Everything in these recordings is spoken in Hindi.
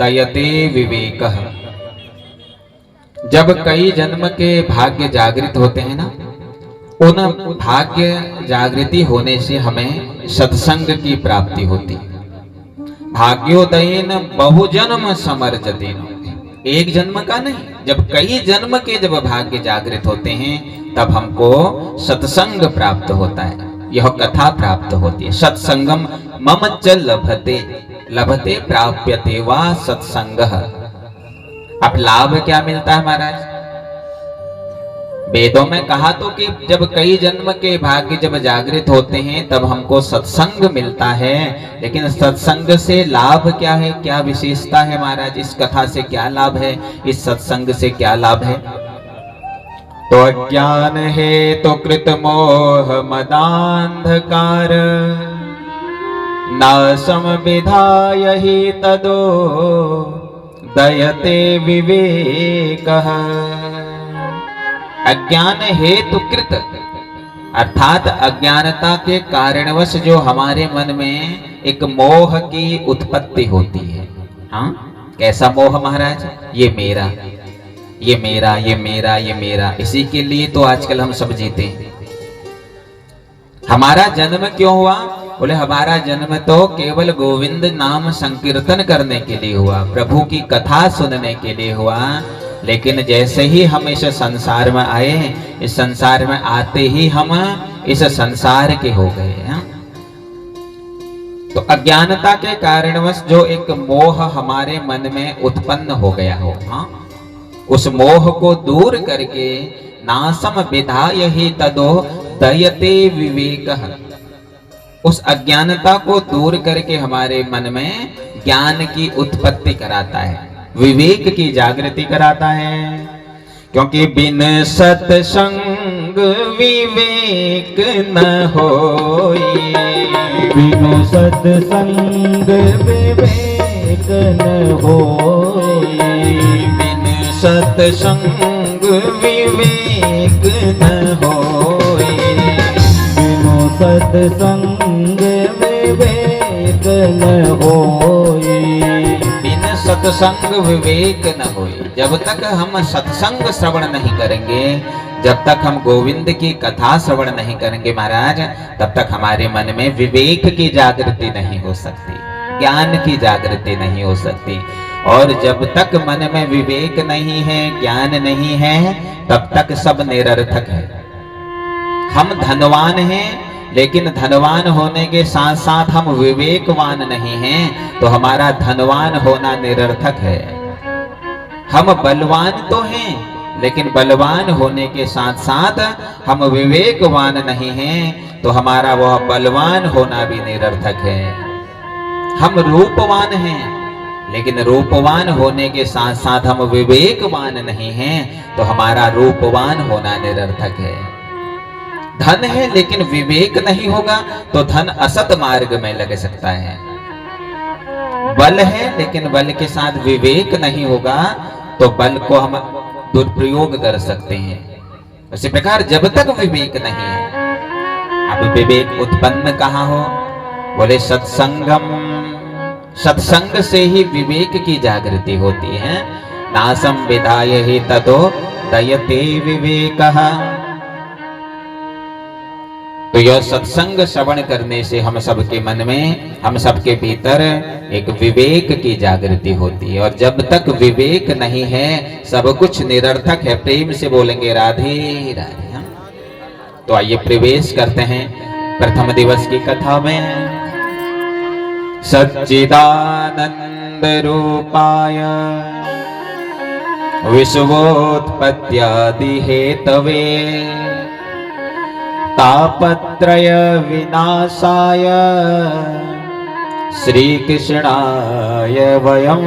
दयते विवेकः। जब कई जन्म के भाग्य जागृत होते हैं ना, उन भाग्य जागृति होने से हमें सत्संग की प्राप्ति होती है। भाग्योदयन बहुजन्म समर्जते, एक जन्म का नहीं, जब कई जन्म के जब भाग्य जागृत होते हैं तब हमको सत्संग प्राप्त होता है, यह कथा प्राप्त होती है। सत्संगम मम च लभते, लभते प्राप्यते वा सत्संगः। अब लाभ क्या मिलता है महाराज? वेदों में कहा तो कि जब कई जन्म के भाग्य जब जागृत होते हैं तब हमको सत्संग मिलता है, लेकिन सत्संग से लाभ क्या है, क्या विशेषता है महाराज? इस कथा से क्या लाभ है, इस सत्संग से क्या लाभ है? तो अज्ञान है तो कृत मोह मदांधकार, नासम विधाय ही तदो दयते विवेकः। अज्ञान हेतु कृत अर्थात अज्ञानता के कारणवश जो हमारे मन में एक मोह की उत्पत्ति होती है। हाँ, कैसा मोह महाराज? ये मेरा, ये मेरा, ये मेरा, ये मेरा। इसी के लिए तो आजकल हम सब जीते हैं। हमारा जन्म क्यों हुआ? बोले हमारा जन्म तो केवल गोविंद नाम संकीर्तन करने के लिए हुआ, प्रभु की कथा सुनने के लिए हुआ। लेकिन जैसे ही हम इस संसार में आए, इस संसार में आते ही हम इस संसार के हो गए हैं। तो अज्ञानता के कारणवश जो एक मोह हमारे मन में उत्पन्न हो गया हो, उस मोह को दूर करके नासम विधाय ही तदो दयते विवेकः। उस अज्ञानता को दूर करके हमारे मन में ज्ञान की उत्पत्ति कराता है, विवेक की जागृति कराता है। क्योंकि बिन सत्संग विवेक न होई, बिनु सत्संग विवेक न होई, बिन सत्संग विवेक न होई, बिनु सत्संग विवेक न होई, बिन सत्संग विवेक न होई। जब तक हम सत्संग श्रवण नहीं करेंगे, जब तक हम गोविंद की कथा श्रवण नहीं करेंगे महाराज, तब तक हमारे मन में विवेक की जागृति नहीं हो सकती, ज्ञान की जागृति नहीं हो सकती। और जब तक मन में विवेक नहीं है, ज्ञान नहीं है, तब तक सब निरर्थक है। हम धनवान हैं, लेकिन धनवान होने के साथ साथ हम विवेकवान नहीं हैं, तो हमारा धनवान होना निरर्थक है। हम बलवान तो हैं, लेकिन बलवान होने के साथ साथ हम विवेकवान नहीं हैं, तो हमारा वह बलवान होना भी निरर्थक है। हम रूपवान हैं, लेकिन रूपवान होने के साथ साथ हम विवेकवान नहीं हैं, तो हमारा रूपवान होना निरर्थक है। धन है लेकिन विवेक नहीं होगा तो धन असत मार्ग में लग सकता है। बल है लेकिन बल के साथ विवेक नहीं होगा तो बल को हम दुरुपयोग कर सकते हैं। इसी प्रकार जब तक विवेक नहीं है, अब विवेक उत्पन्न कहाँ हो? बोले सत्संगम, सत्संग से ही विवेक की जागृति होती है। नासम विधाय ही ततो दयते विवेकः। तो यह सत्संग श्रवण करने से हम सबके मन में, हम सबके भीतर एक विवेक की जागृति होती है। और जब तक विवेक नहीं है सब कुछ निरर्थक है। प्रेम से बोलेंगे राधे राधे। हम तो आइए प्रवेश करते हैं प्रथम दिवस की कथा में। सच्चिदानंद रूपाय विश्वोत्पत्त्यादि हेतवे तापत्रय विनाशाय श्री कृष्णाय वयं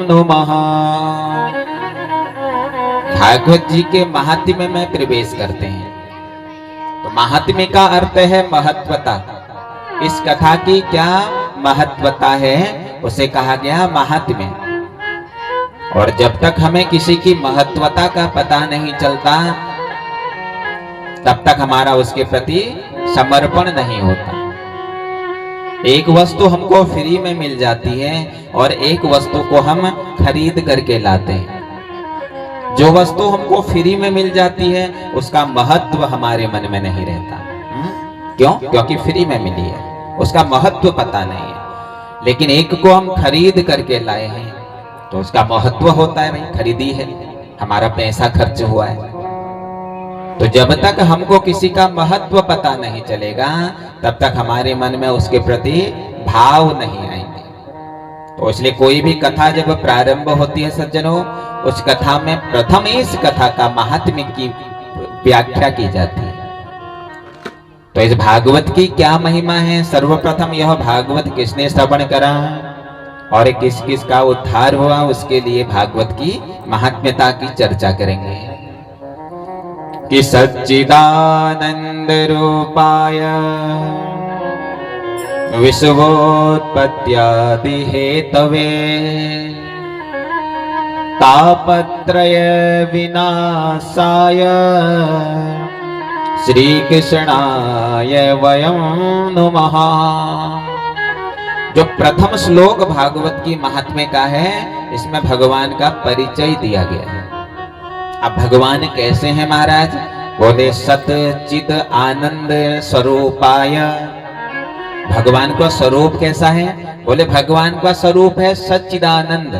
नुमः। भागवत जी के महात्म्य में प्रवेश करते हैं। तो महात्म्य का अर्थ है महत्वता। इस कथा की क्या महत्वता है उसे कहा गया महात्म्य। और जब तक हमें किसी की महत्वता का पता नहीं चलता तब तक हमारा उसके प्रति समर्पण नहीं होता। एक वस्तु हमको फ्री में मिल जाती है और एक वस्तु को हम खरीद करके लाते हैं। जो वस्तु हमको फ्री में मिल जाती है उसका महत्व हमारे मन में नहीं रहता। क्यों? क्योंकि फ्री में मिली है, उसका महत्व पता नहीं है। लेकिन एक को हम खरीद करके लाए हैं तो उसका महत्व होता है, भाई खरीदी है, हमारा पैसा खर्च हुआ है। तो जब तक हमको किसी का महत्व पता नहीं चलेगा तब तक हमारे मन में उसके प्रति भाव नहीं आएंगे। तो इसलिए कोई भी कथा जब प्रारंभ होती है सज्जनों, उस कथा में प्रथम इस कथा का महात्म्य की व्याख्या की जाती है। तो इस भागवत की क्या महिमा है? सर्वप्रथम यह भागवत किसने श्रवण करा और किस किस का उद्धार हुआ, उसके लिए भागवत की महात्म्यता की चर्चा करेंगे। कि सच्चिदानंद रूपाय विश्वोत्पत्त्यादि हेतवे तापत्रय विनाशाय श्री कृष्णाय वयं नुमः। जो प्रथम श्लोक भागवत की महात्म्य का है, इसमें भगवान का परिचय दिया गया है। अब भगवान कैसे हैं महाराज? बोले सत चित आनंद स्वरूपाय। भगवान का स्वरूप कैसा है? बोले भगवान का स्वरूप है सच्चिदानंद।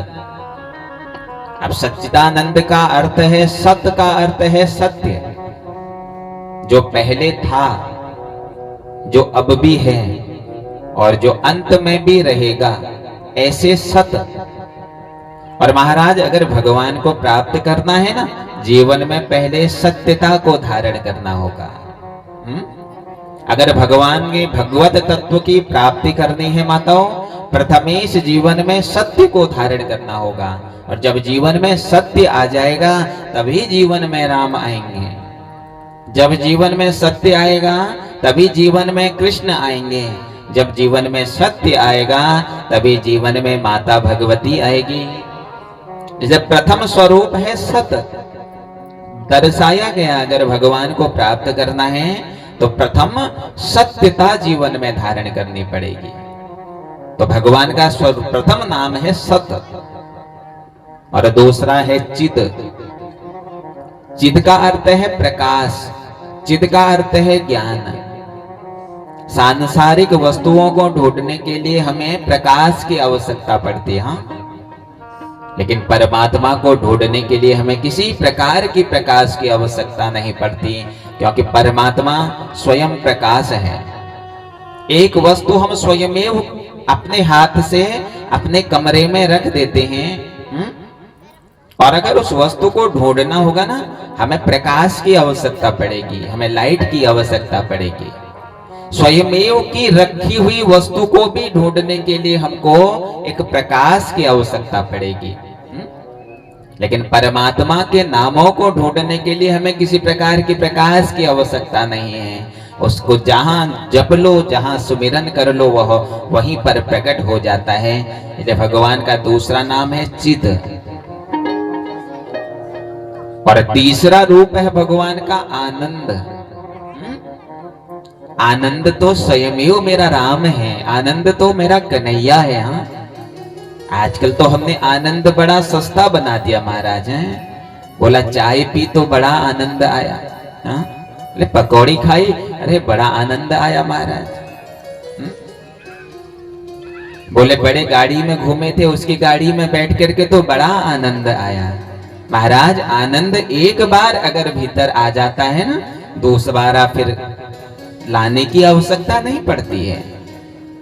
अब सच्चिदानंद का अर्थ है, सत का अर्थ है सत्य, जो पहले था, जो अब भी है और जो अंत में भी रहेगा, ऐसे सत। और महाराज अगर भगवान को प्राप्त करना है ना, जीवन में पहले सत्यता को धारण करना होगा। अगर भगवान के भगवत तत्व की प्राप्ति करनी है माताओं, प्रथमेश जीवन में सत्य को धारण करना होगा। और जब जीवन में सत्य आ जाएगा तभी जीवन में राम आएंगे। जब जीवन में सत्य आएगा तभी जीवन में कृष्ण आएंगे। जब जीवन में सत्य आएगा तभी जीवन में माता भगवती आएगी। जैसे प्रथम स्वरूप है सत, दर्शाया गया। अगर भगवान को प्राप्त करना है तो प्रथम सत्यता जीवन में धारण करनी पड़ेगी। तो भगवान का स्वरूप प्रथम नाम है सत और दूसरा है चिद। चिद का अर्थ है प्रकाश, चिद का अर्थ है ज्ञान। सांसारिक वस्तुओं को ढूंढने के लिए हमें प्रकाश की आवश्यकता पड़ती है, हाँ? लेकिन परमात्मा को ढूंढने के लिए हमें किसी प्रकार की प्रकाश की आवश्यकता नहीं पड़ती, क्योंकि परमात्मा स्वयं प्रकाश है। एक वस्तु हम स्वयमेव अपने हाथ से अपने कमरे में रख देते हैं, और अगर उस वस्तु को ढूंढना होगा ना, हमें प्रकाश की आवश्यकता पड़ेगी, हमें लाइट की आवश्यकता पड़ेगी। स्वयमेव की रखी हुई वस्तु को भी ढूंढने के लिए हमको एक प्रकाश की आवश्यकता पड़ेगी। लेकिन परमात्मा के नामों को ढूंढने के लिए हमें किसी प्रकार की प्रकाश की आवश्यकता नहीं है। उसको जहां जप लो, जहां सुमिरन कर लो, वह वहीं पर प्रकट हो जाता है। इसलिए भगवान का दूसरा नाम है चिद। और तीसरा रूप है भगवान का आनंद। आनंद तो स्वयमेव मेरा राम है, आनंद तो मेरा कन्हैया है। हाँ, आजकल तो हमने आनंद बड़ा सस्ता बना दिया महाराज। हैं बोला चाय पी तो बड़ा आनंद आया, हाँ? पकौड़ी खाई, अरे बड़ा आनंद आया महाराज। बोले बड़े गाड़ी में घूमे थे, उसकी गाड़ी में बैठ करके तो बड़ा आनंद आया। महाराज आनंद एक बार अगर भीतर आ जाता है ना, दूसरा फिर लाने की आवश्यकता नहीं पड़ती है।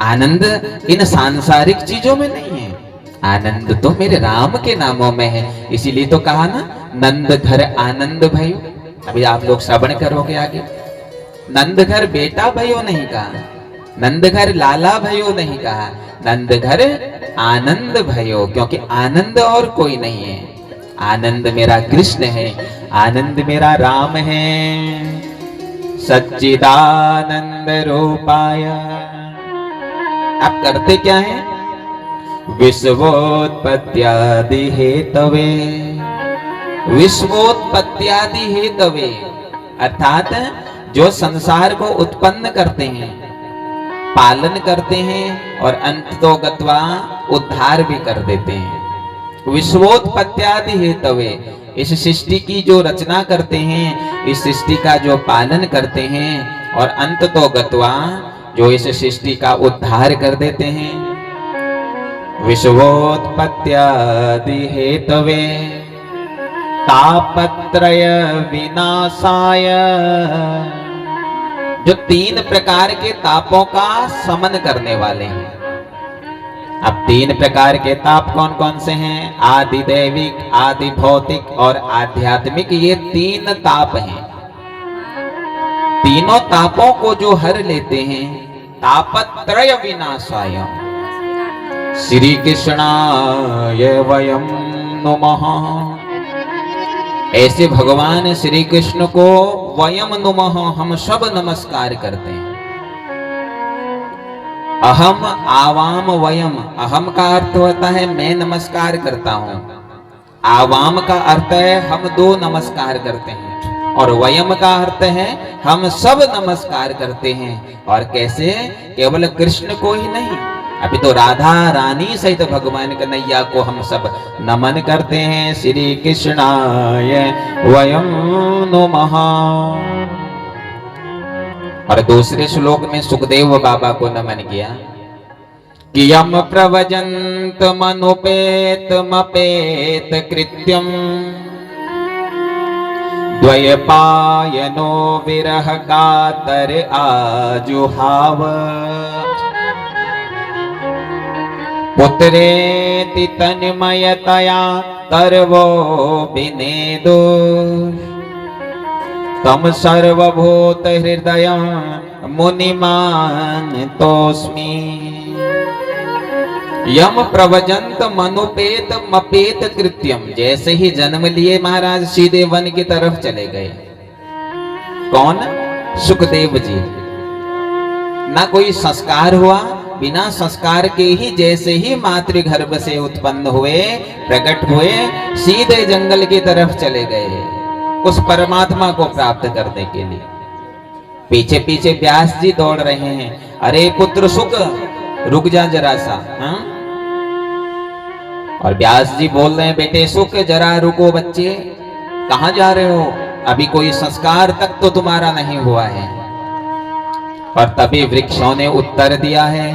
आनंद इन सांसारिक चीजों में नहीं है, आनंद तो मेरे राम के नामों में है। इसीलिए तो कहा ना, नंद घर आनंद भयो। अभी आप लोग श्रवण करोगे आगे, नंद घर बेटा भयो नहीं कहा, नंद घर लाला भयो नहीं कहा, नंद घर आनंद भयो, क्योंकि आनंद और कोई नहीं है। आनंद मेरा कृष्ण है, आनंद मेरा राम है। सच्चिदानंद रूपाय। आप करते क्या है? विश्वोत्पत्त्यादि हेतवे। विश्वोत्पत्त्यादि हेतवे अर्थात जो संसार को उत्पन्न करते हैं, पालन करते हैं और अंततो गत्वा उद्धार भी कर देते हैं। विश्वोत्पत्त्यादि हेतवे, इस सृष्टि की जो रचना करते हैं, इस सृष्टि का जो पालन करते हैं और अंततो गत्वा जो इस सृष्टि का उद्धार कर देते हैं। विश्वोत्पत्त्यादि हेतवे तापत्रय विनाशाय, जो 3 प्रकार के तापों का समन करने वाले हैं। अब 3 प्रकार के ताप कौन कौन से हैं? आदि दैविक, आदि भौतिक और आध्यात्मिक, ये 3 ताप हैं। तीनों तापों को जो हर लेते हैं, तापत्रय विनाशाय श्री कृष्णाय वयम नुमः। ऐसे भगवान श्री कृष्ण को वयम नुमः, हम सब नमस्कार करते हैं। अहम आवाम वयम, अहम का अर्थ होता है मैं नमस्कार करता हूं, आवाम का अर्थ है हम 2 नमस्कार करते हैं, और वयम का अर्थ है हम सब नमस्कार करते हैं। और कैसे? केवल कृष्ण को ही नहीं, अभी तो राधा रानी सहित भगवान कन्हैया को हम सब नमन करते हैं। श्री कृष्णाय वयम नुमः। और दूसरे श्लोक में सुखदेव बाबा को नमन किया कि यम प्रवजंत मनुपेत मपेत कृत्यम द्वयपायनो विरह कातर आजुहाव पुत्रेति तन्मयतया तरवो विनेदो तम सर्वभूत हृदय मुनिमान तोस्मि। यम प्रवजंत मनुपेत मपेत कृत्यम, जैसे ही जन्म लिए महाराज सीधे वन की तरफ चले गए। कौन? सुखदेव जी। ना कोई संस्कार हुआ, बिना संस्कार के ही जैसे ही मातृगर्भ से उत्पन्न हुए, प्रकट हुए, सीधे जंगल की तरफ चले गए उस परमात्मा को प्राप्त करने के लिए। पीछे पीछे व्यास जी दौड़ रहे हैं, अरे पुत्र सुख रुक जा जरा सा। हाँ? और व्यास जी बोल रहे हैं, बेटे सुख जरा रुको बच्चे, कहां जा रहे हो? अभी कोई संस्कार तक तो तुम्हारा नहीं हुआ है। और तभी वृक्षों ने उत्तर दिया है।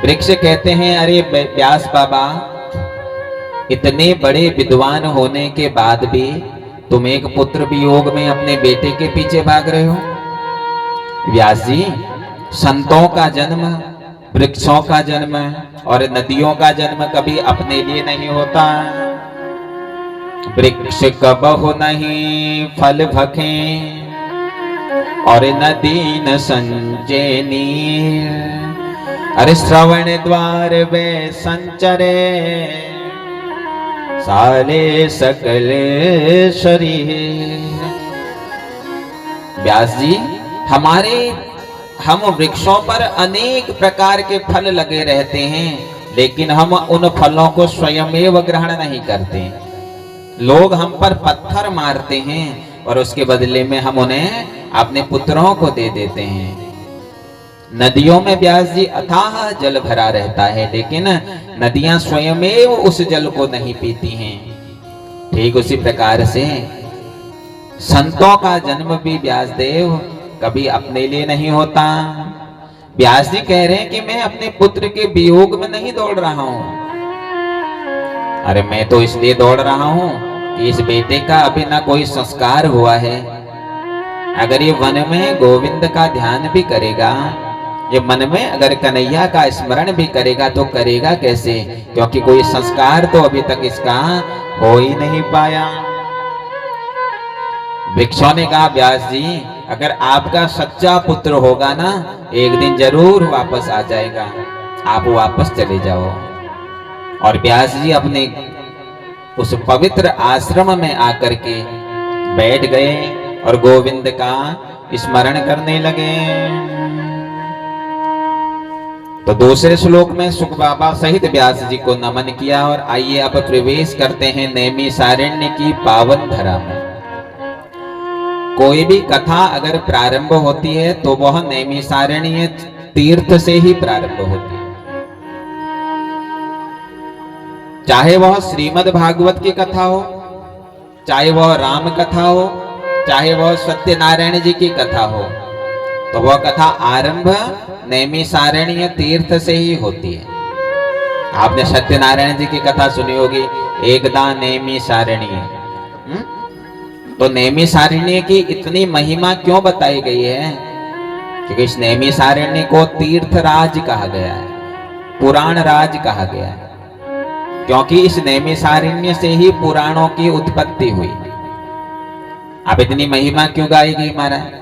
वृक्ष कहते हैं, अरे व्यास बाबा, इतने बड़े विद्वान होने के बाद भी तुम एक पुत्र वियोग में अपने बेटे के पीछे भाग रहे हो। व्यास जी, संतों का जन्म, वृक्षों का जन्म और नदियों का जन्म कभी अपने लिए नहीं होता। वृक्ष कबहु नहीं फल भखे और नदी न संजय नीर। अरे श्रवण द्वार वे संचरे साले सकल शरीर। व्यास जी, हम वृक्षों पर अनेक प्रकार के फल लगे रहते हैं, लेकिन हम उन फलों को स्वयमेव ग्रहण नहीं करते। लोग हम पर पत्थर मारते हैं और उसके बदले में हम उन्हें अपने पुत्रों को दे देते हैं। नदियों में व्यास जी अथाह जल भरा रहता है, लेकिन नदियां स्वयमेव उस जल को नहीं पीती हैं। ठीक उसी प्रकार से संतों का जन्म भी व्यास देव कभी अपने लिए नहीं होता। व्यास जी कह रहे हैं कि मैं अपने पुत्र के वियोग में नहीं दौड़ रहा हूं। अरे मैं तो इसलिए दौड़ रहा हूं कि इस बेटे का अभी ना कोई संस्कार हुआ है। अगर ये वन में गोविंद का ध्यान भी करेगा, ये मन में अगर कन्हैया का स्मरण भी करेगा, तो करेगा कैसे? क्योंकि कोई संस्कार तो अभी तक इसका हो ही नहीं पाया। वृक्षों ने कहा, व्यास जी, अगर आपका सच्चा पुत्र होगा ना, एक दिन जरूर वापस आ जाएगा, आप वापस चले जाओ। और व्यास जी अपने उस पवित्र आश्रम में आकर के बैठ गए और गोविंद का स्मरण करने लगे। तो दूसरे श्लोक में सुख बाबा सहित व्यास जी को नमन किया। और आइए अब प्रवेश करते हैं नैमिषारण्य की पावन धरा में। कोई भी कथा अगर प्रारंभ होती है तो वह नैमिषारण्य तीर्थ से ही प्रारंभ होती है। चाहे वह श्रीमद् भागवत की कथा हो, चाहे वह राम कथा हो, चाहे वह सत्यनारायण जी की कथा हो, तो वह कथा आरंभ नैमिषारण्य तीर्थ से ही होती है। आपने सत्यनारायण जी की कथा सुनी होगी, एकदा नैमिषारण्य। तो नैमिषारण्य की इतनी महिमा क्यों बताई गई है? क्योंकि इस नैमिषारण्य को तीर्थराज कहा गया है, पुराण राज कहा गया है, क्योंकि इस नैमिषारण्य से ही पुराणों की उत्पत्ति हुई। अब इतनी महिमा क्यों गाई गई महाराज?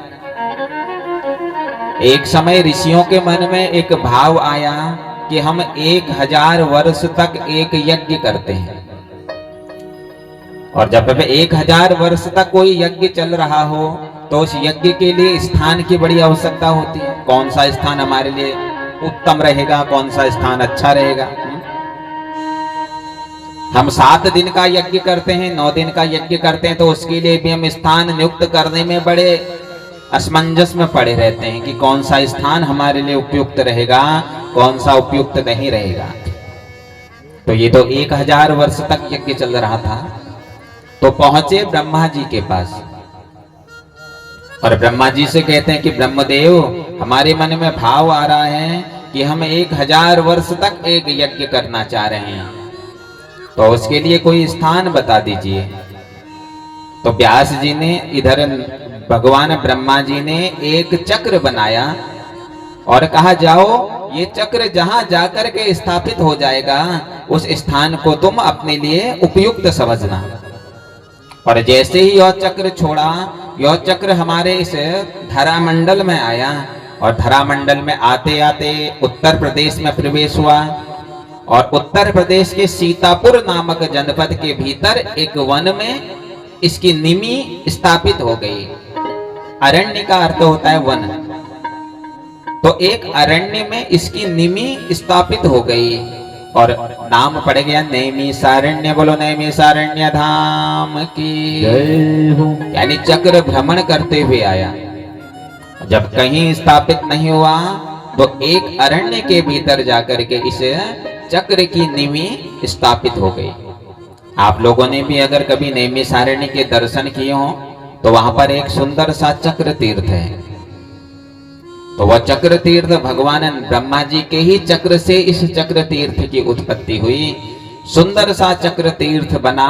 एक समय ऋषियों के मन में एक भाव आया कि हम 1000 वर्ष तक एक यज्ञ करते हैं, और जब 1000 वर्ष तक कोई यज्ञ चल रहा हो तो उस यज्ञ के लिए स्थान की बड़ी आवश्यकता होती है। कौन सा स्थान हमारे लिए उत्तम रहेगा, कौन सा स्थान अच्छा रहेगा। हम 7 दिन का यज्ञ करते हैं, 9 दिन का यज्ञ करते हैं, तो उसके लिए भी हम स्थान नियुक्त करने में बड़े असमंजस में पड़े रहते हैं कि कौन सा स्थान हमारे लिए उपयुक्त रहेगा, कौन सा उपयुक्त नहीं रहेगा। तो ये तो 1000 वर्ष तक यज्ञ चल रहा था। तो पहुंचे ब्रह्मा जी के पास और ब्रह्मा जी से कहते हैं कि ब्रह्मदेव, हमारे मन में भाव आ रहा है कि हम 1000 वर्ष तक एक यज्ञ करना चाह रहे हैं, तो उसके लिए कोई स्थान बता दीजिए। तो व्यास जी ने, इधर भगवान ब्रह्मा जी ने एक चक्र बनाया और कहा जाओ, ये चक्र जहां जाकर के स्थापित हो जाएगा उस स्थान को तुम अपने लिए उपयुक्त समझना। और जैसे ही यह चक्र छोड़ा, यह चक्र हमारे इस धरामंडल में आया और धरामंडल में आते आते उत्तर प्रदेश में प्रवेश हुआ, और उत्तर प्रदेश के सीतापुर नामक जनपद के भीतर एक वन में इसकी निमि स्थापित हो गई। अरण्य का अर्थ होता है वन, तो एक अरण्य में इसकी निमि स्थापित हो गई और नाम पड़ गया नैमिषारण्य। बोलो नैमिषारण्य धाम की जय हो। यानी चक्र भ्रमण करते हुए आया। जब कहीं स्थापित नहीं हुआ तो एक अरण्य के भीतर जाकर के इस चक्र की निमि स्थापित हो गई। आप लोगों ने भी अगर कभी नैमिषारण्य के दर्शन किए हो तो वहां पर एक सुंदर सा चक्र तीर्थ है। तो वह चक्र तीर्थ भगवान ब्रह्मा जी के ही चक्र से इस चक्र तीर्थ की उत्पत्ति हुई। सुंदर सा चक्र तीर्थ बना।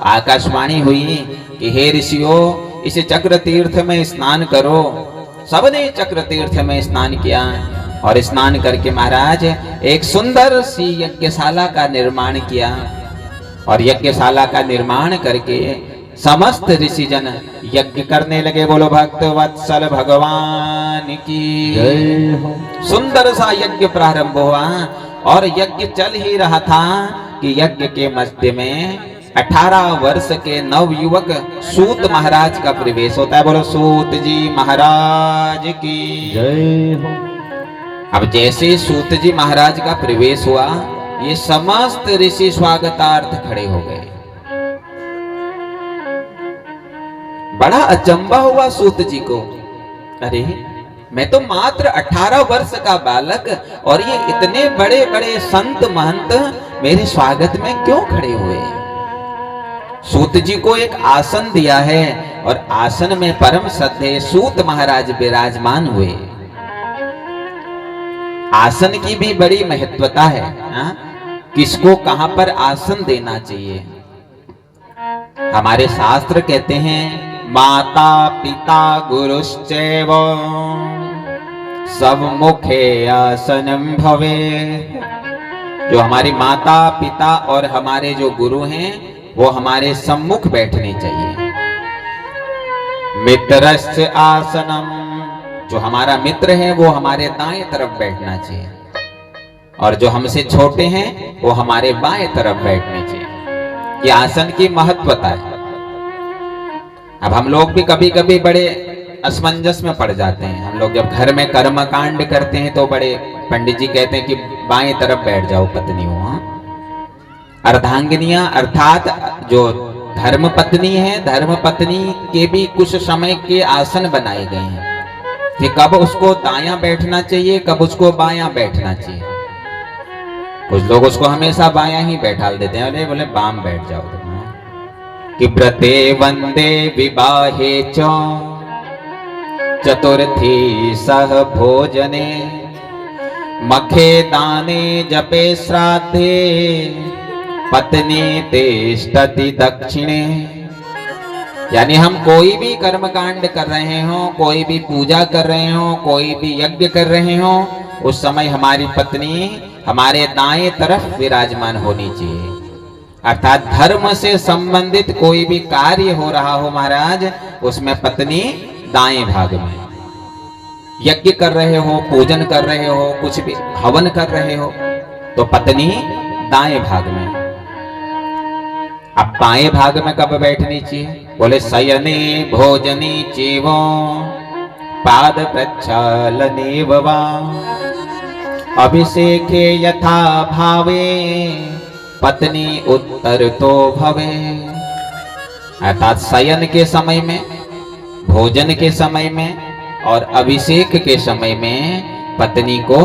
आकाशवाणी हुई कि हे ऋषियों, इस चक्र तीर्थ में स्नान करो। सबने चक्र तीर्थ में स्नान किया और स्नान करके महाराज एक सुंदर सी यज्ञशाला का निर्माण किया, और यज्ञशाला का निर्माण करके समस्त ऋषिजन यज्ञ करने लगे। बोलो भक्त वत्सल भगवान की जय हो। सुंदर सा यज्ञ प्रारंभ हुआ और यज्ञ चल ही रहा था कि यज्ञ के मध्य में 18 वर्ष के नवयुवक सूत महाराज का प्रवेश होता है। बोलो सूत जी महाराज की जय हो। अब जैसे सूत जी महाराज का प्रवेश हुआ, ये समस्त ऋषि स्वागतार्थ खड़े हो गए। बड़ा अचंबा हुआ सूत जी को, अरे मैं तो मात्र 18 वर्ष का बालक और ये इतने बड़े बड़े संत महंत मेरे स्वागत में क्यों खड़े हुए? सूत जी को एक आसन दिया है और आसन में परम श्रद्धेय सूत महाराज विराजमान हुए। आसन की भी बड़ी महत्वता है, किसको कहां पर आसन देना चाहिए। हमारे शास्त्र कहते हैं माता पिता गुरुश्चैव सब मुखे आसनम भवे। जो हमारी माता पिता और हमारे जो गुरु हैं वो हमारे सम्मुख बैठने चाहिए। मित्रस्य आसनम, जो हमारा मित्र है वो हमारे दाएं तरफ बैठना चाहिए, और जो हमसे छोटे हैं वो हमारे बाएं तरफ बैठने चाहिए। ये आसन की महत्वता है। अब हम लोग भी कभी कभी बड़े असमंजस में पड़ जाते हैं। हम लोग जब घर में कर्म कांड करते हैं तो बड़े पंडित जी कहते हैं कि बाएं तरफ बैठ जाओ पत्नियों। अर्धांगिनियां अर्थात जो धर्म पत्नी है, धर्म पत्नी के भी कुछ समय के आसन बनाए गए हैं कि कब उसको दायां बैठना चाहिए, कब उसको बायां बैठना चाहिए। कुछ लोग उसको हमेशा बायां ही बैठा देते हैं, अरे बोले बाम बैठ जाओ तुम। कि व्रते वंदे विवाहे च चतुर्थी सह भोजने मखे दाने जपे श्राद्धे पत्नी तिष्ठति दक्षिणे। यानी हम कोई भी कर्म कांड कर रहे हो, कोई भी पूजा कर रहे हो, कोई भी यज्ञ कर रहे हो, उस समय हमारी पत्नी हमारे दाएं तरफ विराजमान होनी चाहिए। अर्थात धर्म से संबंधित कोई भी कार्य हो रहा हो महाराज, उसमें पत्नी दाएं भाग में। यज्ञ कर रहे हो, पूजन कर रहे हो, कुछ भी हवन कर रहे हो, तो पत्नी दाएं भाग में। अब बाएं भाग में कब बैठनी चाहिए? बोले शयने भोजनी चेवो पाद प्रक्षालने वा अभिषेके यथा भावे पत्नी उत्तर तो भवे। अर्थात शयन के समय में, भोजन के समय में और अभिषेक के समय में पत्नी को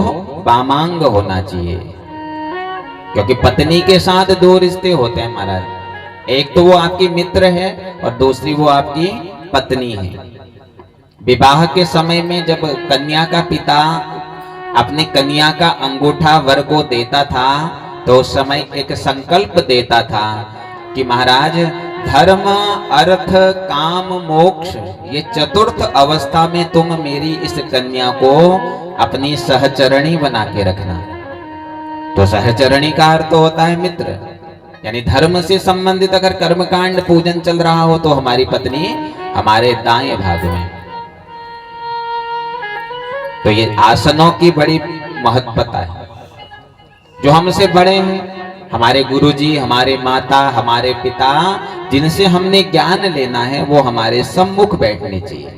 वामांग होना चाहिए, क्योंकि पत्नी के साथ दो रिश्ते होते हैं महाराज। एक तो वो आपकी मित्र है और दूसरी वो आपकी पत्नी है। विवाह के समय में जब कन्या का पिता अपनी कन्या का अंगूठा वर को देता था, तो उस समय एक संकल्प देता था कि महाराज धर्म अर्थ काम मोक्ष ये चतुर्थ अवस्था में तुम मेरी इस कन्या को अपनी सहचरणी बना के रखना। तो सहचरणी का अर्थ होता है मित्र, यानी धर्म से संबंधित अगर कर्मकांड पूजन चल रहा हो तो हमारी पत्नी हमारे दाएं भाग में। तो ये आसनों की बड़ी महत्वता है। जो हमसे बड़े हैं, हमारे गुरुजी, हमारे माता, हमारे पिता, जिनसे हमने ज्ञान लेना है, वो हमारे सम्मुख बैठने चाहिए।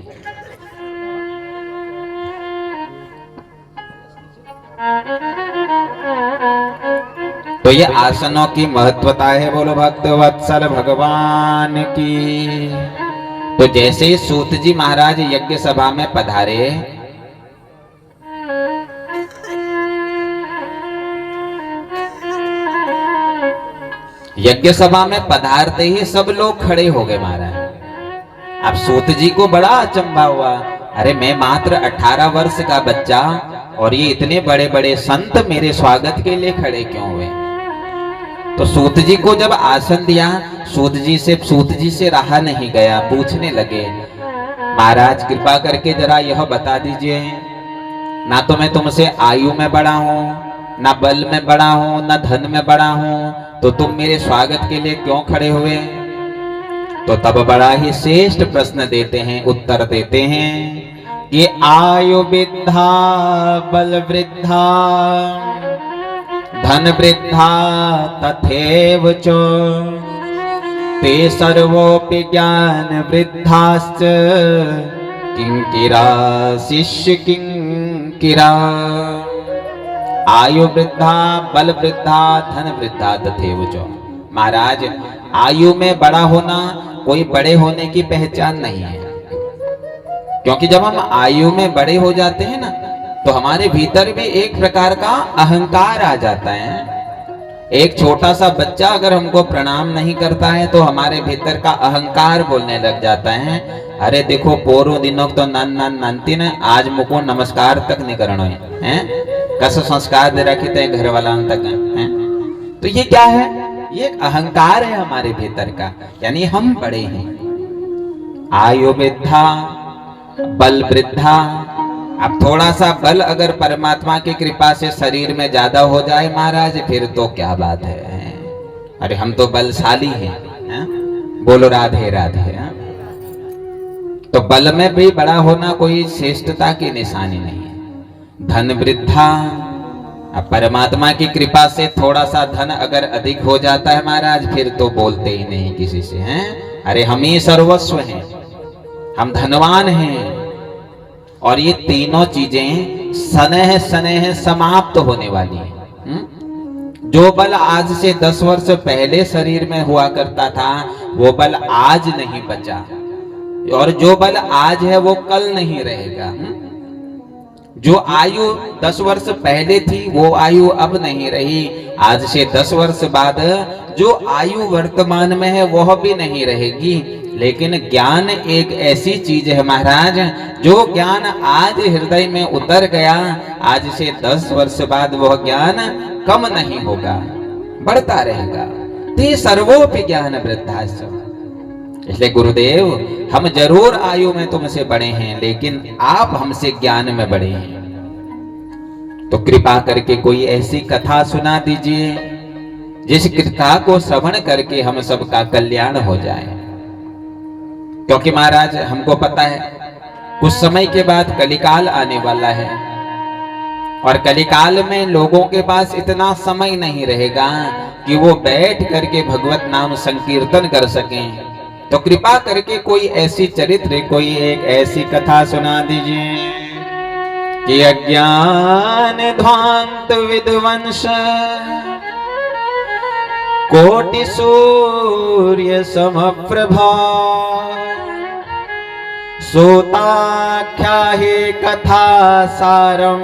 तो ये आसनों की महत्वता है। बोलो भक्त वत्सल भगवान की। तो जैसे सूत जी महाराज यज्ञ सभा में पधारे, यज्ञ सभा में पधारते ही सब लोग खड़े हो गए महाराज। अब सूत जी को बड़ा अचंभा हुआ, अरे मैं मात्र 18 वर्ष का बच्चा और ये इतने बड़े बड़े संत मेरे स्वागत के लिए खड़े क्यों हुए? तो सूत जी को जब आसन दिया, सूत जी से रहा नहीं गया, पूछने लगे, महाराज कृपा करके जरा यह बता दीजिए, ना तो मैं तुमसे आयु में बड़ा हूं, ना बल में बड़ा हूं, ना धन में बड़ा हूं, तो तुम मेरे स्वागत के लिए क्यों खड़े हुए? तो तब बड़ा ही श्रेष्ठ प्रश्न देते हैं, उत्तर देते हैं, ये आयु वृद्धा बल वृद्धा धन वृद्धा तथैव च ते सर्वोपि ज्ञान वृद्धाश्च किंकिरा शिष्य किंकिरा। आयु वृद्धा बल वृद्धा धन वृद्धा तथैव च। महाराज आयु में बड़ा होना कोई बड़े होने की पहचान नहीं है, क्योंकि जब हम आयु में बड़े हो जाते हैं ना, तो हमारे भीतर भी एक प्रकार का अहंकार आ जाता है। एक छोटा सा बच्चा अगर हमको प्रणाम नहीं करता है तो हमारे भीतर का अहंकार बोलने लग जाता है, अरे देखो पोरो दिनों तो नानती ने आज मुको नमस्कार तक नहीं करना है, कस संस्कार दे रखे थे घर वाला तक है। तो ये क्या है? ये एक अहंकार है हमारे भीतर का, यानी हम बड़े हैं। आयु वृद्धा बल वृद्धा। अब थोड़ा सा बल अगर परमात्मा की कृपा से शरीर में ज्यादा हो जाए महाराज, फिर तो क्या बात है, अरे हम तो बलशाली हैं, है? बोलो राधे राधे। है? तो बल में भी बड़ा होना कोई श्रेष्ठता की निशानी नहीं है। धन वृद्धा। अब परमात्मा की कृपा से थोड़ा सा धन अगर अधिक हो जाता है महाराज, फिर तो बोलते ही नहीं किसी से, हैं? अरे हम ही सर्वस्व हैं, हम धनवान हैं। और ये तीनों चीजें सनेह सनेह समाप्त होने वाली हैं। जो बल आज से 10 वर्ष पहले शरीर में हुआ करता था, वो बल आज नहीं बचा, और जो बल आज है वो कल नहीं रहेगा। जो आयु 10 वर्ष पहले थी वो आयु अब नहीं रही, आज से 10 वर्ष बाद जो आयु वर्तमान में है वह भी नहीं रहेगी। लेकिन ज्ञान एक ऐसी चीज है महाराज, जो ज्ञान आज हृदय में उतर गया, आज से 10 वर्ष बाद वह ज्ञान कम नहीं होगा, बढ़ता रहेगा। ते सर्वोपि ज्ञान वृद्धाश्च। इसलिए गुरुदेव, हम जरूर आयु में तुमसे बड़े हैं, लेकिन आप हमसे ज्ञान में बड़े हैं। तो कृपा करके कोई ऐसी कथा सुना दीजिए जिस कथा को श्रवण करके हम सबका कल्याण हो जाए। क्योंकि महाराज हमको पता है कुछ समय के बाद कलिकाल आने वाला है, और कलिकाल में लोगों के पास इतना समय नहीं रहेगा कि वो बैठ करके भगवत नाम संकीर्तन कर सकें। तो कृपा करके कोई ऐसी चरित्र, कोई एक ऐसी कथा सुना दीजिए कि अज्ञान ध्वांत विध्वंस कोटि सूर्य समप्रभा सोताख्याहे कथा सारम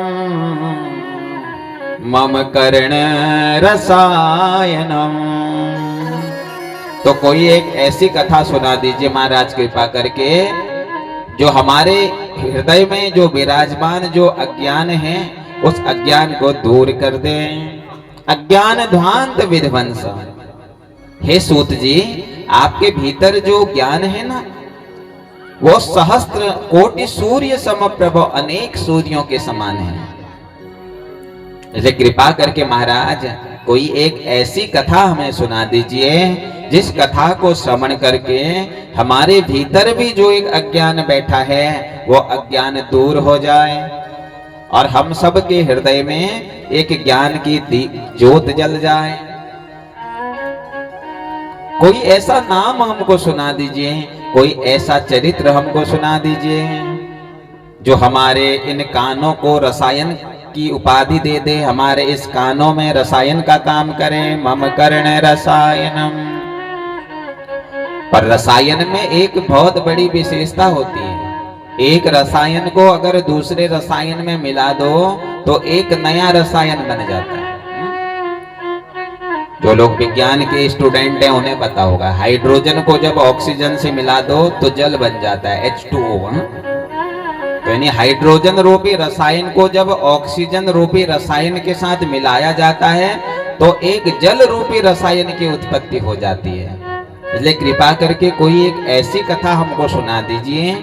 मम कर्ण रसायनम। तो कोई एक ऐसी कथा सुना दीजिए महाराज कृपा करके, जो हमारे हृदय में जो विराजमान जो अज्ञान है उस अज्ञान को दूर कर दे। अज्ञान ध्वांत विध्वंस। हे सूत जी, आपके भीतर जो ज्ञान है ना, वो सहस्त्र कोटि सूर्य समप्रभ, अनेक सूर्यों के समान है। इसलिए कृपा करके महाराज कोई एक ऐसी कथा हमें सुना दीजिए जिस कथा को श्रवण करके हमारे भीतर भी जो एक अज्ञान बैठा है वो अज्ञान दूर हो जाए, और हम सब के हृदय में एक ज्ञान की ज्योत जल जाए। कोई ऐसा नाम हमको सुना दीजिए, कोई ऐसा चरित्र हमको सुना दीजिए जो हमारे इन कानों को रसायन की उपाधि दे दे, हमारे इस कानों में रसायन का काम करे। मम कर्ण रसायनम। पर रसायन में एक बहुत बड़ी विशेषता होती है। एक रसायन को अगर दूसरे रसायन में मिला दो तो एक नया रसायन बन जाता है। जो लोग विज्ञान के स्टूडेंट हैं उन्हें पता होगा, हाइड्रोजन को जब ऑक्सीजन से मिला दो तो जल बन जाता है, H2O। तो यानी हाइड्रोजन रूपी रसायन को जब ऑक्सीजन रूपी रसायन के साथ मिलाया जाता है तो एक जल रूपी रसायन की उत्पत्ति हो जाती है। इसलिए कृपा करके कोई एक ऐसी कथा हमको सुना दीजिए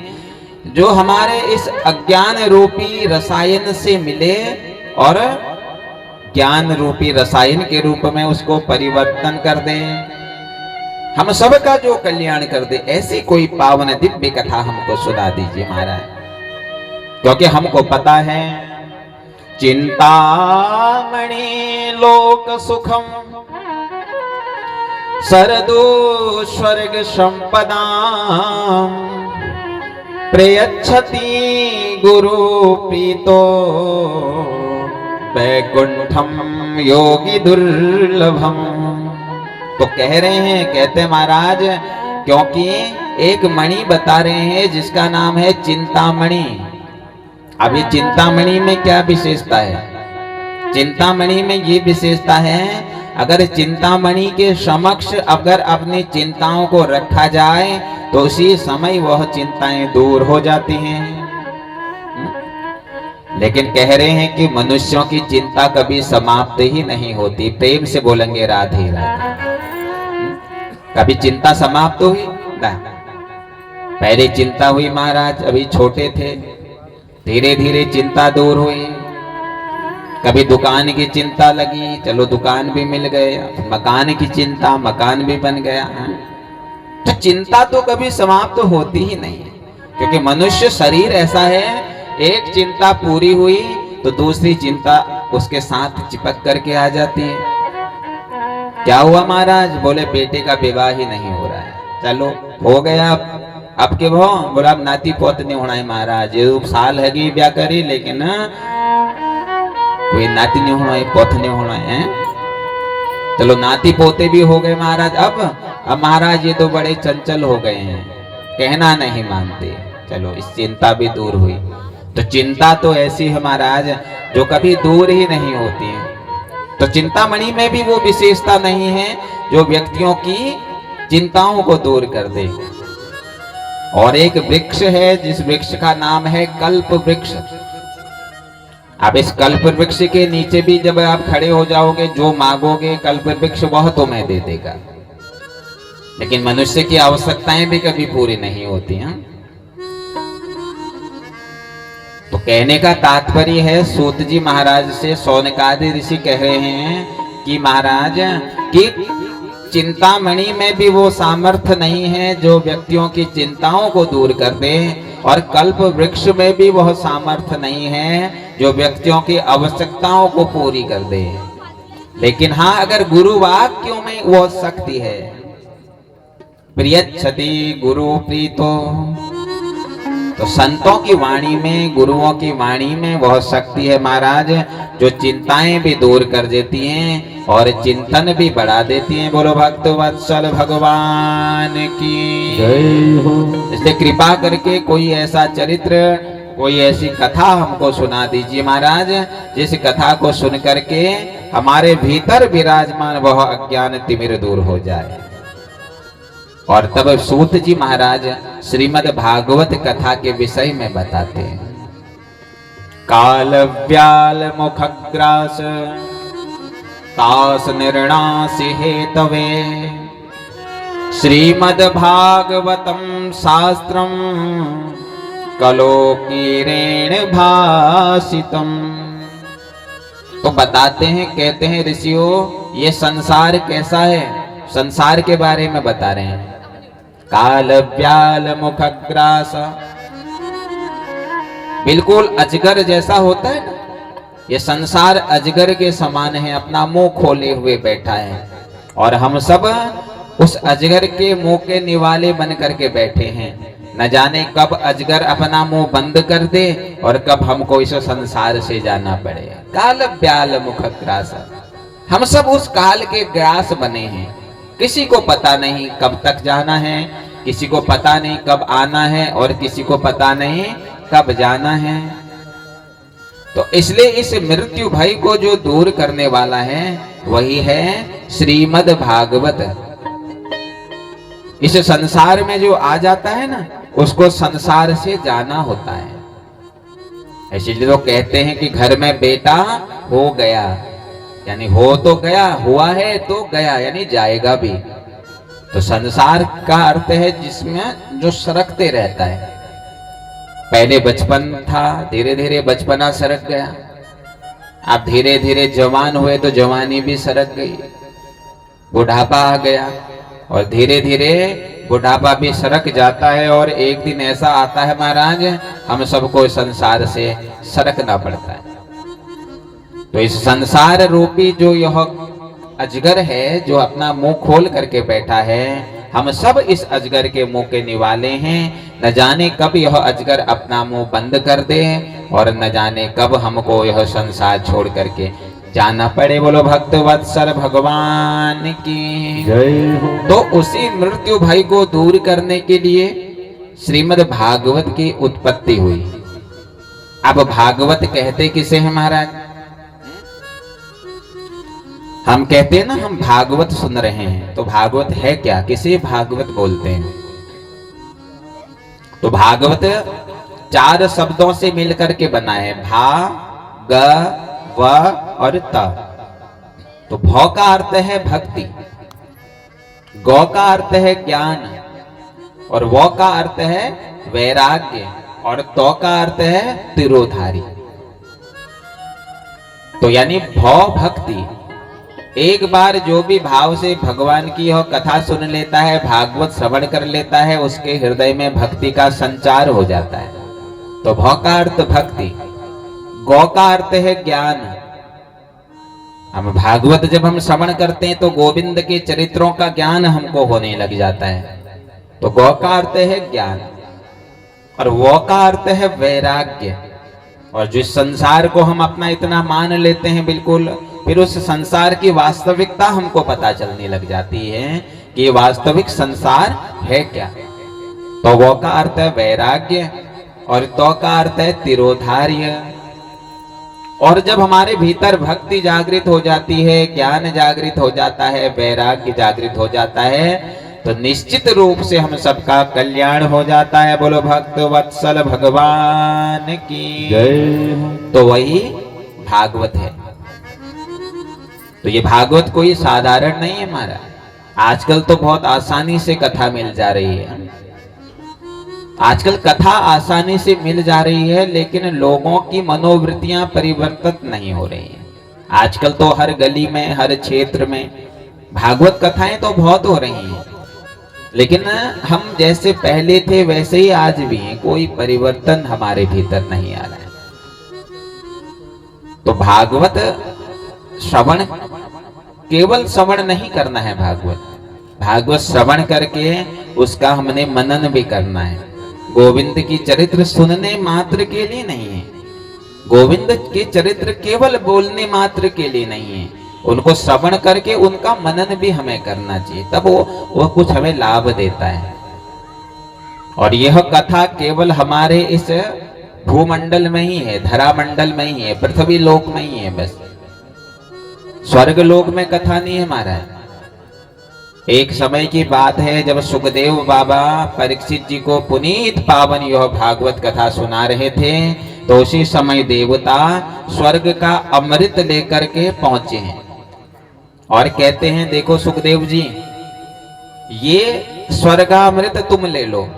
जो हमारे इस अज्ञान रूपी रसायन से मिले और ज्ञान रूपी रसायन के रूप में उसको परिवर्तन कर दे, हम सबका जो कल्याण कर दे। ऐसी कोई पावन दिव्य कथा हमको सुना दीजिए महाराज, क्योंकि हमको पता है चिंतामणि लोक सुखम सरदो स्वर्ग संपदा प्रयच्छति गुरु प्रीतो वैकुंठम योगी दुर्लभम। तो कह रहे हैं, कहते महाराज, क्योंकि एक मणि बता रहे हैं जिसका नाम है चिंतामणि। अभी चिंतामणि में क्या विशेषता है? चिंतामणि में ये विशेषता है, अगर चिंतामणि के समक्ष अगर अपनी चिंताओं को रखा जाए तो उसी समय वह चिंताएं दूर हो जाती हैं। लेकिन कह रहे हैं कि मनुष्यों की चिंता कभी समाप्त ही नहीं होती। प्रेम से बोलेंगे राधे राधे। कभी चिंता समाप्त हुई ना? पहले चिंता हुई महाराज, अभी छोटे थे, धीरे धीरे चिंता दूर हुई। कभी दुकान की चिंता लगी, चलो दुकान भी मिल गए। मकान की चिंता, मकान भी बन गया। तो चिंता तो कभी समाप्त होती ही नहीं, क्योंकि मनुष्य शरीर ऐसा है, एक चिंता पूरी हुई तो दूसरी चिंता उसके साथ चिपक करके आ जाती है। क्या हुआ महाराज? बोले बेटे का विवाह ही नहीं हो रहा है। चलो हो गया, अब के भो बोला अब नाती पोत नहीं होना है महाराज। ये साल है कि ब्याह करी, लेकिन कोई नाती नहीं होना है, पोत नहीं होना है। चलो नाती पोते भी हो गए महाराज, अब महाराज ये तो बड़े चंचल हो गए हैं, कहना नहीं मानते। चलो इस चिंता भी दूर हुई। तो चिंता तो ऐसी है महाराज जो कभी दूर ही नहीं होती है। तो चिंतामणि में भी वो विशेषता नहीं है जो व्यक्तियों की चिंताओं को दूर कर दे। और एक वृक्ष है जिस वृक्ष का नाम है कल्प वृक्ष। अब इस कल्प वृक्ष के नीचे भी जब आप खड़े हो जाओगे, जो मांगोगे कल्प वृक्ष वह तुम्हें दे देगा। लेकिन मनुष्य की आवश्यकताएं भी कभी पूरी नहीं होती हैं। तो कहने का तात्पर्य है, सूत जी महाराज से शौनकादि ऋषि कह रहे हैं कि महाराज कि चिंतामणि में भी वो सामर्थ्य नहीं है जो व्यक्तियों की चिंताओं को दूर कर दे, और कल्प वृक्ष में भी वह सामर्थ्य नहीं है जो व्यक्तियों की आवश्यकताओं को पूरी कर दे। लेकिन हाँ, अगर गुरु वाक्यों में वो शक्ति है। प्रियच्छति गुरु प्रीतो, तो संतों की वाणी में, गुरुओं की वाणी में वह शक्ति है महाराज जो चिंताएं भी दूर कर देती हैं और चिंतन भी बढ़ा देती हैं। बोलो भक्त वत्सल भगवान की जय हो। इसलिए कृपा करके कोई ऐसा चरित्र, कोई ऐसी कथा हमको सुना दीजिए महाराज, जिस कथा को सुन करके हमारे भीतर विराजमान वह अज्ञान तिमिर दूर हो जाए। और तब सूत जी महाराज श्रीमद् भागवत कथा के विषय में बताते हैं। काल व्याल मुखग्रास तास निर्णासी हेतवे श्रीमद् भागवतम शास्त्रम कलोकीरेण भासितम। तो बताते हैं, कहते हैं ऋषियों, ये संसार कैसा है, संसार के बारे में बता रहे हैं। काल व्याल मुखग्रास, बिल्कुल अजगर जैसा होता है ना, ये संसार अजगर के समान है, अपना मुंह खोले हुए बैठा है। और हम सब उस अजगर के मुंह के निवाले बन करके बैठे हैं। न जाने कब अजगर अपना मुंह बंद कर दे और कब हमको इस संसार से जाना पड़े। काल व्याल मुखग्रास, हम सब उस काल के ग्रास बने हैं। किसी को पता नहीं कब तक जाना है, किसी को पता नहीं कब आना है, और किसी को पता नहीं कब जाना है। तो इसलिए इस मृत्यु भय को जो दूर करने वाला है वही है श्रीमद् भागवत। इस संसार में जो आ जाता है ना, उसको संसार से जाना होता है। इसलिए तो कहते हैं कि घर में बेटा हो गया, यानी हो तो गया, हुआ है तो गया, यानी जाएगा भी। तो संसार का अर्थ है जिसमें जो सरकते रहता है। पहले बचपन था, धीरे धीरे बचपना सरक गया। अब धीरे धीरे जवान हुए तो जवानी भी सरक गई, बुढ़ापा आ गया, और धीरे धीरे बुढ़ापा भी सरक जाता है। और एक दिन ऐसा आता है महाराज, हम सबको संसार से सरकना पड़ता है। तो इस संसार रूपी जो यह अजगर है, जो अपना मुंह खोल करके बैठा है, हम सब इस अजगर के मुंह के निवाले हैं। न जाने कब यह अजगर अपना मुंह बंद कर दे, और न जाने कब हमको यह संसार छोड़ करके जाना पड़े। बोलो भक्त वत्सल भगवान की जय हो। तो उसी मृत्यु भय को दूर करने के लिए श्रीमद् भागवत की उत्पत्ति हुई। अब भागवत कहते किसे हैं महाराज? हम कहते हैं ना, हम भागवत सुन रहे हैं, तो भागवत है क्या, किसे भागवत बोलते हैं? तो भागवत 4 शब्दों से मिलकर के बना है, भा ग व और त। तो भौ का अर्थ है भक्ति, गौ का अर्थ है ज्ञान, और वो का अर्थ है वैराग्य, और तो का अर्थ है तिरोधारी। तो यानी भौ भक्ति। एक बार जो भी भाव से भगवान की यह कथा सुन लेता है, भागवत श्रवण कर लेता है, उसके हृदय में भक्ति का संचार हो जाता है। तो भौ का अर्थ भक्ति, गौ का अर्थ है ज्ञान। हम भागवत जब हम श्रवण करते हैं तो गोविंद के चरित्रों का ज्ञान हमको होने लग जाता है। तो गौ का अर्थ है ज्ञान, और वो का अर्थ है वैराग्य। और जिस संसार को हम अपना इतना मान लेते हैं, बिल्कुल फिर उस संसार की वास्तविकता हमको पता चलने लग जाती है कि ये वास्तविक संसार है क्या। तो वो का अर्थ है वैराग्य और तो का अर्थ है तिरोधार्य। और जब हमारे भीतर भक्ति जागृत हो जाती है, ज्ञान जागृत हो जाता है, वैराग्य जागृत हो जाता है, तो निश्चित रूप से हम सबका कल्याण हो जाता है। बोलो भक्त वत्सल भगवान की जय। तो वही भागवत है। तो ये भागवत कोई साधारण नहीं है हमारा। आजकल तो बहुत आसानी से कथा मिल जा रही है। आजकल कथा आसानी से मिल जा रही है, लेकिन लोगों की मनोवृत्तियां परिवर्तित नहीं हो रही हैं। आजकल तो हर गली में, हर क्षेत्र में भागवत कथाएं तो बहुत हो रही हैं, लेकिन हम जैसे पहले थे वैसे ही आज भी हैं। कोई परिवर्तन हमारे भीतर नहीं आ रहा है। तो भागवत श्रवण, केवल श्रवण नहीं करना है। भागवत श्रवण करके उसका हमने मनन भी करना है। गोविंद की चरित्र सुनने मात्र के लिए नहीं है। गोविंद के चरित्र केवल बोलने मात्र के लिए नहीं है। उनको श्रवण करके उनका मनन भी हमें करना चाहिए, तब वो कुछ हमें लाभ देता है। और यह कथा केवल हमारे इस भूमंडल में ही है, धरा मंडल में ही है, पृथ्वी लोक में ही है। बस स्वर्ग लोक में कथा नहीं है हमारा। एक समय की बात है जब सुखदेव बाबा परीक्षित जी को पुनीत पावन यह भागवत कथा सुना रहे थे, तो उसी समय देवता स्वर्ग का अमृत लेकर के पहुंचे हैं और कहते हैं, देखो सुखदेव जी, ये स्वर्गामृत तुम ले लो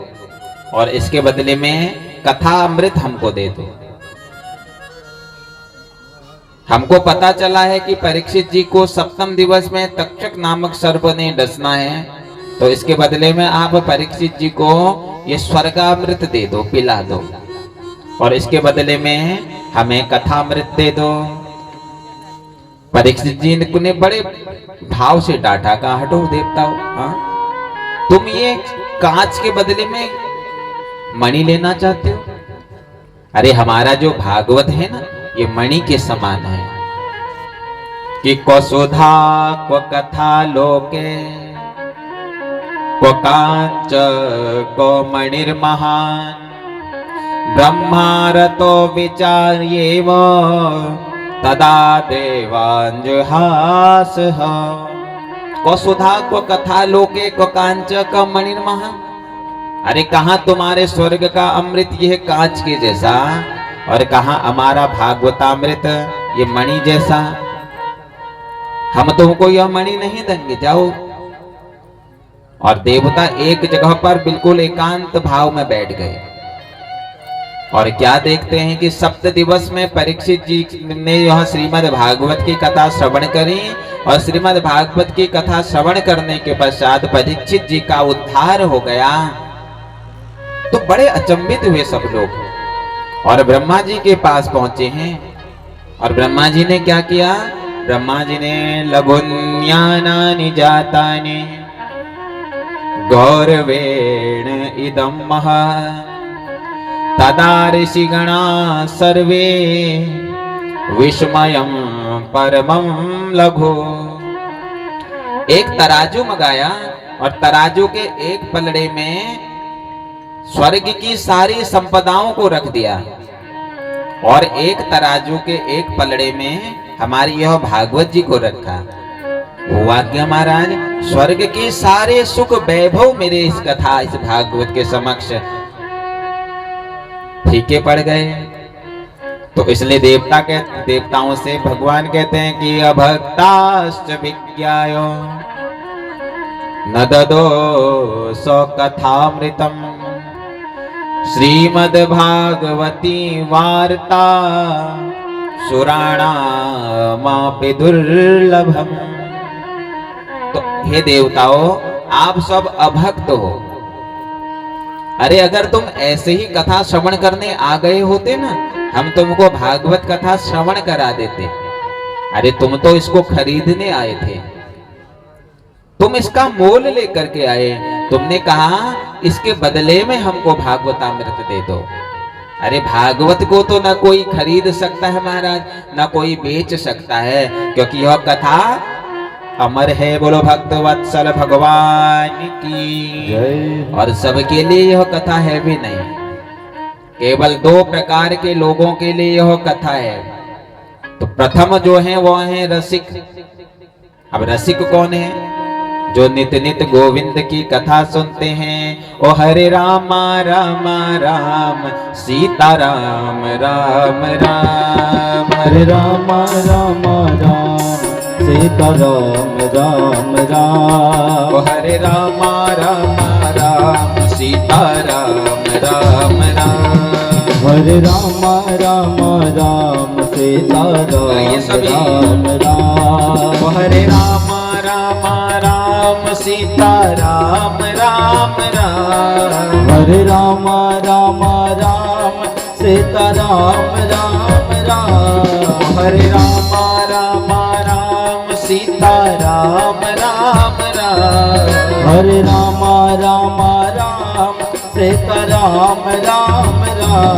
और इसके बदले में कथा अमृत हमको दे दो। हमको पता चला है कि परीक्षित जी को सप्तम दिवस में तक्षक नामक सर्प ने डसना है, तो इसके बदले में आप परीक्षित जी को ये स्वर्गामृत दे दो, पिला दो, और इसके बदले में हमें कथामृत दे दो। परीक्षित जी ने बड़े भाव से डांटा, कहा हटो देवताओ, तुम ये कांच के बदले में मणि लेना चाहते हो? अरे हमारा जो भागवत है ना, ये मणि के समान है कि को सुधा को कथा लोके को कांच को मणिर्महान ब्रह्मारतो विचार्येव तदा देवांजुहास। को सुधा को कथा लोके को कांच को मणिर्महान। अरे कहां तुम्हारे स्वर्ग का अमृत यह कांच के जैसा, और कहां हमारा भागवतामृत ये मणि जैसा। हम तुमको यह मणि नहीं देंगे, जाओ। और देवता एक जगह पर बिल्कुल एकांत भाव में बैठ गए और क्या देखते हैं कि सप्त दिवस में परीक्षित जी ने यह श्रीमद् भागवत की कथा श्रवण करी, और श्रीमद् भागवत की कथा श्रवण करने के पश्चात परीक्षित जी का उद्धार हो गया। तो बड़े अचंभित हुए सब लोग और ब्रह्मा जी के पास पहुंचे हैं। और ब्रह्मा जी ने क्या किया? ब्रह्मा जी ने लघुन्यानानि जातानि गौरवेण इदं महा तदा ऋषिगणा सर्वे विस्मयं परमं लघु। एक तराजू मंगाया और तराजू के एक पलड़े में स्वर्ग की सारी संपदाओं को रख दिया, और एक तराजू के एक पलड़े में हमारी यह भागवत जी को रखा। हुआ क्या महाराज? स्वर्ग के सारे सुख वैभव मेरे इस कथा, इस भागवत के समक्ष फीके पड़ गए। तो इसलिए देवताओं से भगवान कहते हैं कि अभक्ताश्च विज्ञायो न ददो सो कथामृतम श्रीमद् भागवती वार्ता सुराणामापि दुर्लभम। तो हे देवताओं, आप सब अभक्त हो। अरे अगर तुम ऐसे ही कथा श्रवण करने आ गए होते ना, हम तुमको भागवत कथा श्रवण करा देते। अरे तुम तो इसको खरीदने आए थे, तुम इसका मोल लेकर के आए। तुमने कहा इसके बदले में हमको भागवतामृत दे दो, अरे भागवत को तो ना कोई खरीद सकता है महाराज, ना कोई बेच सकता है, क्योंकि यह कथा अमर है। बोलो भक्त वत्सल भगवान की जय। और सबके लिए यह कथा है भी नहीं, केवल 2 प्रकार के लोगों के लिए यह कथा है। तो प्रथम जो है वो है रसिक। अब रसिक कौन है? जो नित नित गोविंद की कथा सुनते हैं। ओ हरे राम राम राम सीता राम राम राम, हरे राम राम राम सीता राम राम राम। ओ हरे राम राम राम सीता राम राम राम, हरे राम राम राम सीता ये राम सभी। राम राम। ओ हरे राम राम राम सीता राम राम राम, हरे राम राम राम सीता राम राम राम। हरे राम राम राम सीता राम राम राम, हरे राम राम राम सीता राम राम राम।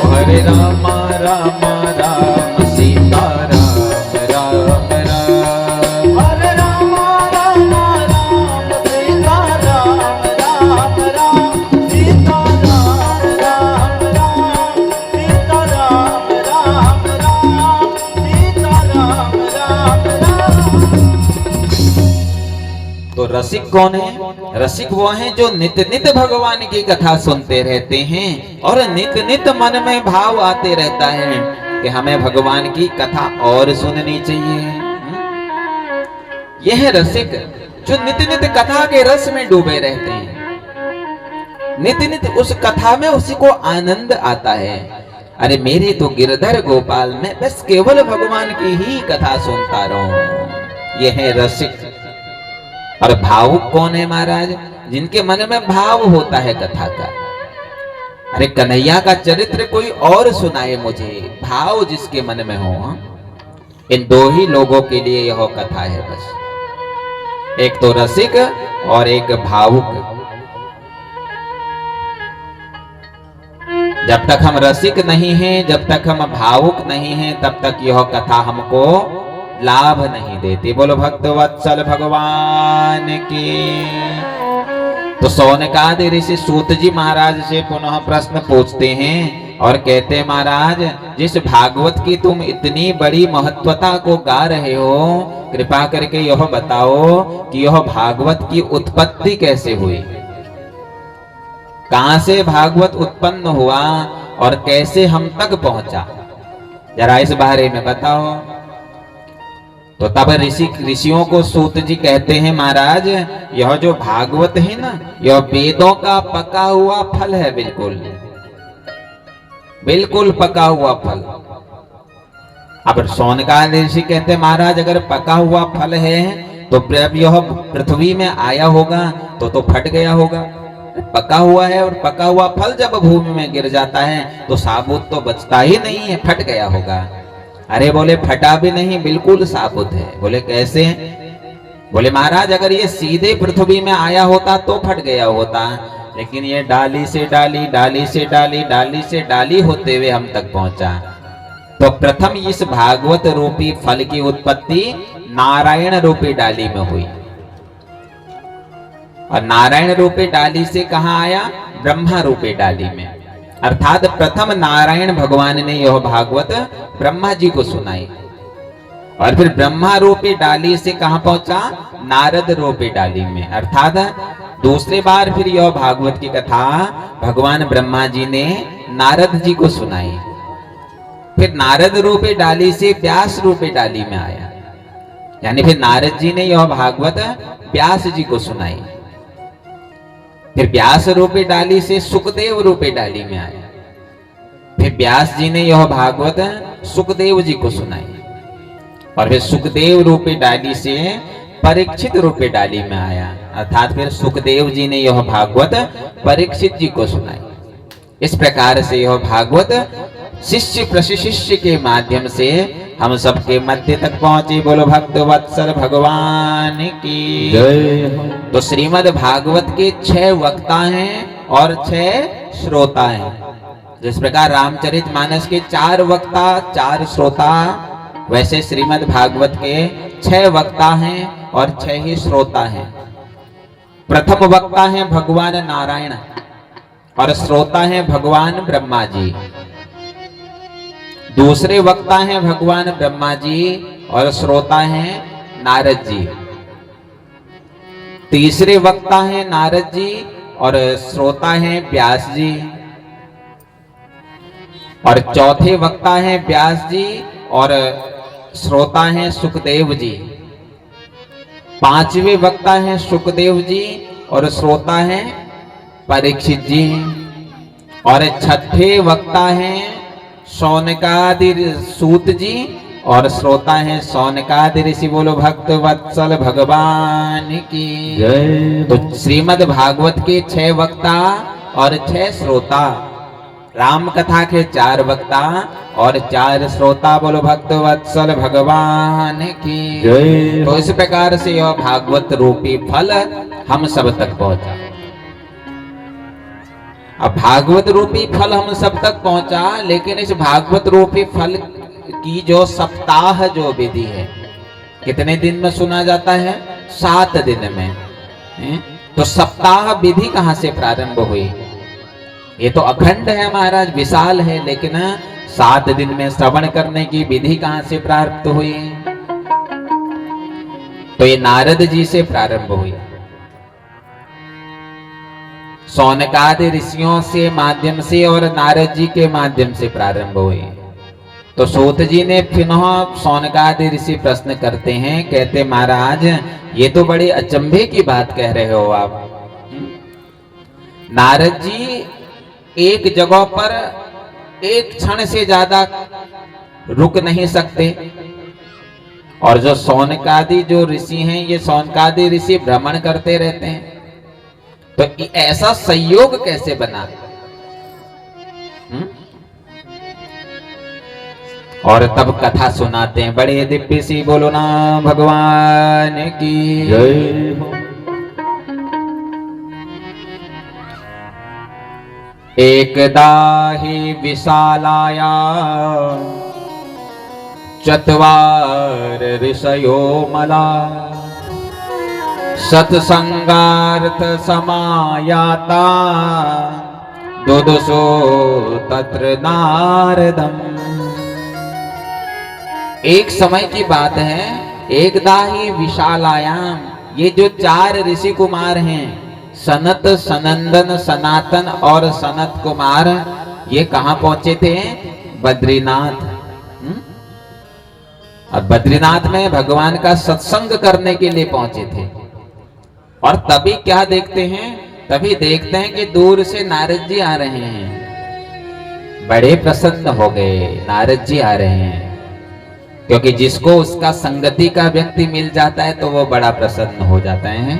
हरे राम राम राम सीता राम राम राम, हरे राम राम राम सीता राम राम राम। सीता राम राम राम सीता राम राम राम। सीता राम राम राम। तो रसिक कौन है? रसिक वो हैं जो नित नित भगवान की कथा सुनते रहते हैं और नित नित मन में भाव आते रहता है कि हमें भगवान की कथा और सुननी चाहिए। यह रसिक जो नित नित कथा के रस में डूबे रहते हैं, नित नित उस कथा में उसी को आनंद आता है। अरे मेरे तो गिरधर गोपाल में बस केवल भगवान की ही कथा सुनता रहूं। यह है रसिक। और भावुक कौन है महाराज? जिनके मन में भाव होता है कथा का। अरे कन्हैया का चरित्र कोई और सुनाए मुझे, भाव जिसके मन में हो। इन 2 ही लोगों के लिए यह कथा है बस, एक तो रसिक और एक भावुक। जब तक हम रसिक नहीं हैं, जब तक हम भावुक नहीं हैं, तब तक यह कथा हमको लाभ नहीं देती। बोलो भक्त वत्सल भगवान की। तो सौनकादि ऋषि सूत जी महाराज से पुनः प्रश्न पूछते हैं और कहते हैं, महाराज जिस भागवत की तुम इतनी बड़ी महत्वता को गा रहे हो, कृपा करके यह बताओ कि यह भागवत की उत्पत्ति कैसे हुई, कहां से भागवत उत्पन्न हुआ और कैसे हम तक पहुंचा, जरा इस बारे में बताओ। तो तब ऋषियों को सूत जी कहते हैं, महाराज यह जो भागवत है ना, यह वेदों का पका हुआ फल है, बिल्कुल बिल्कुल पका हुआ फल। अब सौनकाद ऋषि कहते हैं, महाराज अगर पका हुआ फल है तो जब यह पृथ्वी में आया होगा तो फट गया होगा। पका हुआ है और पका हुआ फल जब भूमि में गिर जाता है तो साबुत तो बचता ही नहीं है, फट गया होगा। अरे बोले फटा भी नहीं, बिल्कुल साबुत है। बोले कैसे? बोले महाराज अगर ये सीधे पृथ्वी में आया होता तो फट गया होता, लेकिन ये डाली से डाली, डाली से डाली, डाली से डाली होते हुए हम तक पहुंचा। तो प्रथम इस भागवत रूपी फल की उत्पत्ति नारायण रूपी डाली में हुई, और नारायण रूपी डाली से कहां आया? ब्रह्मा रूपी डाली में। अर्थात प्रथम नारायण भगवान ने यह भागवत ब्रह्मा जी को सुनाई, और फिर ब्रह्मा रूपी डाली से कहां पहुंचा? नारद रूपी डाली में। अर्थात दूसरे बार फिर यह भागवत की कथा भगवान ब्रह्मा जी ने नारद जी को सुनाई। फिर नारद रूपी डाली से व्यास रूपी डाली में आया, यानी फिर नारद जी ने यह भागवत व्यास जी को सुनाई। फिर व्यास रूपी डाली से सुखदेव रूपी डाली में आया, फिर व्यास जी ने यह भागवत सुखदेव जी को सुनाई, और फिर सुखदेव रूपी डाली से परीक्षित रूपी डाली में आया। अर्थात फिर सुखदेव जी ने यह भागवत परीक्षित जी को सुनाई। इस प्रकार से यह भागवत शिष्य प्रशिष्य के माध्यम से हम सबके मध्य तक पहुंची। बोलो भक्त वत्सल भगवान की जय। तो श्रीमद् भागवत के 6 वक्ता हैं और 6 श्रोता हैं। जिस प्रकार रामचरितमानस के 4 वक्ता 4 श्रोता, वैसे श्रीमद् भागवत के 6 वक्ता हैं और 6 ही श्रोता हैं। प्रथम वक्ता हैं भगवान नारायण और श्रोता हैं भगवान ब्रह्मा जी। दूसरे वक्ता हैं भगवान ब्रह्मा जी और श्रोता हैं नारद जी। तीसरे वक्ता हैं नारद जी और श्रोता हैं व्यास जी। और चौथे वक्ता हैं व्यास जी और श्रोता हैं सुखदेव जी। पांचवें वक्ता हैं सुखदेव जी और श्रोता हैं परीक्षित जी। और छठे वक्ता हैं शौनकादि सूत जी और श्रोता हैं शौनकादि ऋषि। बोलो भक्त वत्सल भगवान की जय। तो श्रीमद् भागवत के 6 वक्ता और 6 श्रोता, राम कथा के 4 वक्ता और 4 श्रोता। बोलो भक्त वत्सल भगवान की जय। तो इस प्रकार से यह भागवत रूपी फल हम सब तक पहुंचा। अब भागवत रूपी फल हम सब तक पहुंचा, लेकिन इस भागवत रूपी फल की जो सप्ताह जो विधि है, कितने दिन में सुना जाता है? 7 दिन में। तो सप्ताह विधि कहां से प्रारंभ हुई? ये तो अखंड है महाराज, विशाल है, लेकिन 7 दिन में श्रवण करने की विधि कहां से प्राप्त हुई? तो ये नारद जी से प्रारंभ हुई, शौनकादि ऋषियों से माध्यम से और नारद जी के माध्यम से प्रारंभ हुई। तो सूत जी ने पुनः शौनकादि ऋषि प्रश्न करते हैं, कहते महाराज ये तो बड़ी अचंभे की बात कह रहे हो आप। नारद जी एक जगह पर एक क्षण से ज्यादा रुक नहीं सकते, और जो शौनकादि जो ऋषि हैं, ये शौनकादि ऋषि भ्रमण करते रहते हैं। तो ऐसा संयोग कैसे बना? और तब कथा सुनाते हैं, बड़े दिव्य सी। बोलो ना भगवान की जय हो। एकदा हि विशालाया चत्वार ऋषयो मला सत्संगार्थ समायाता दुदुसो तत्र नारदम। एक समय की बात है, एकदा ही विशालायाम, ये जो 4 ऋषि कुमार हैं, सनत, सनंदन, सनातन और सनत कुमार, ये कहां पहुंचे थे? बद्रीनाथ। अब बद्रीनाथ में भगवान का सत्संग करने के लिए पहुंचे थे। और तभी क्या देखते हैं? तभी देखते हैं कि दूर से नारद जी आ रहे हैं। बड़े प्रसन्न हो गए, नारद जी आ रहे हैं, क्योंकि जिसको उसका संगति का व्यक्ति मिल जाता है तो वो बड़ा प्रसन्न हो जाता है।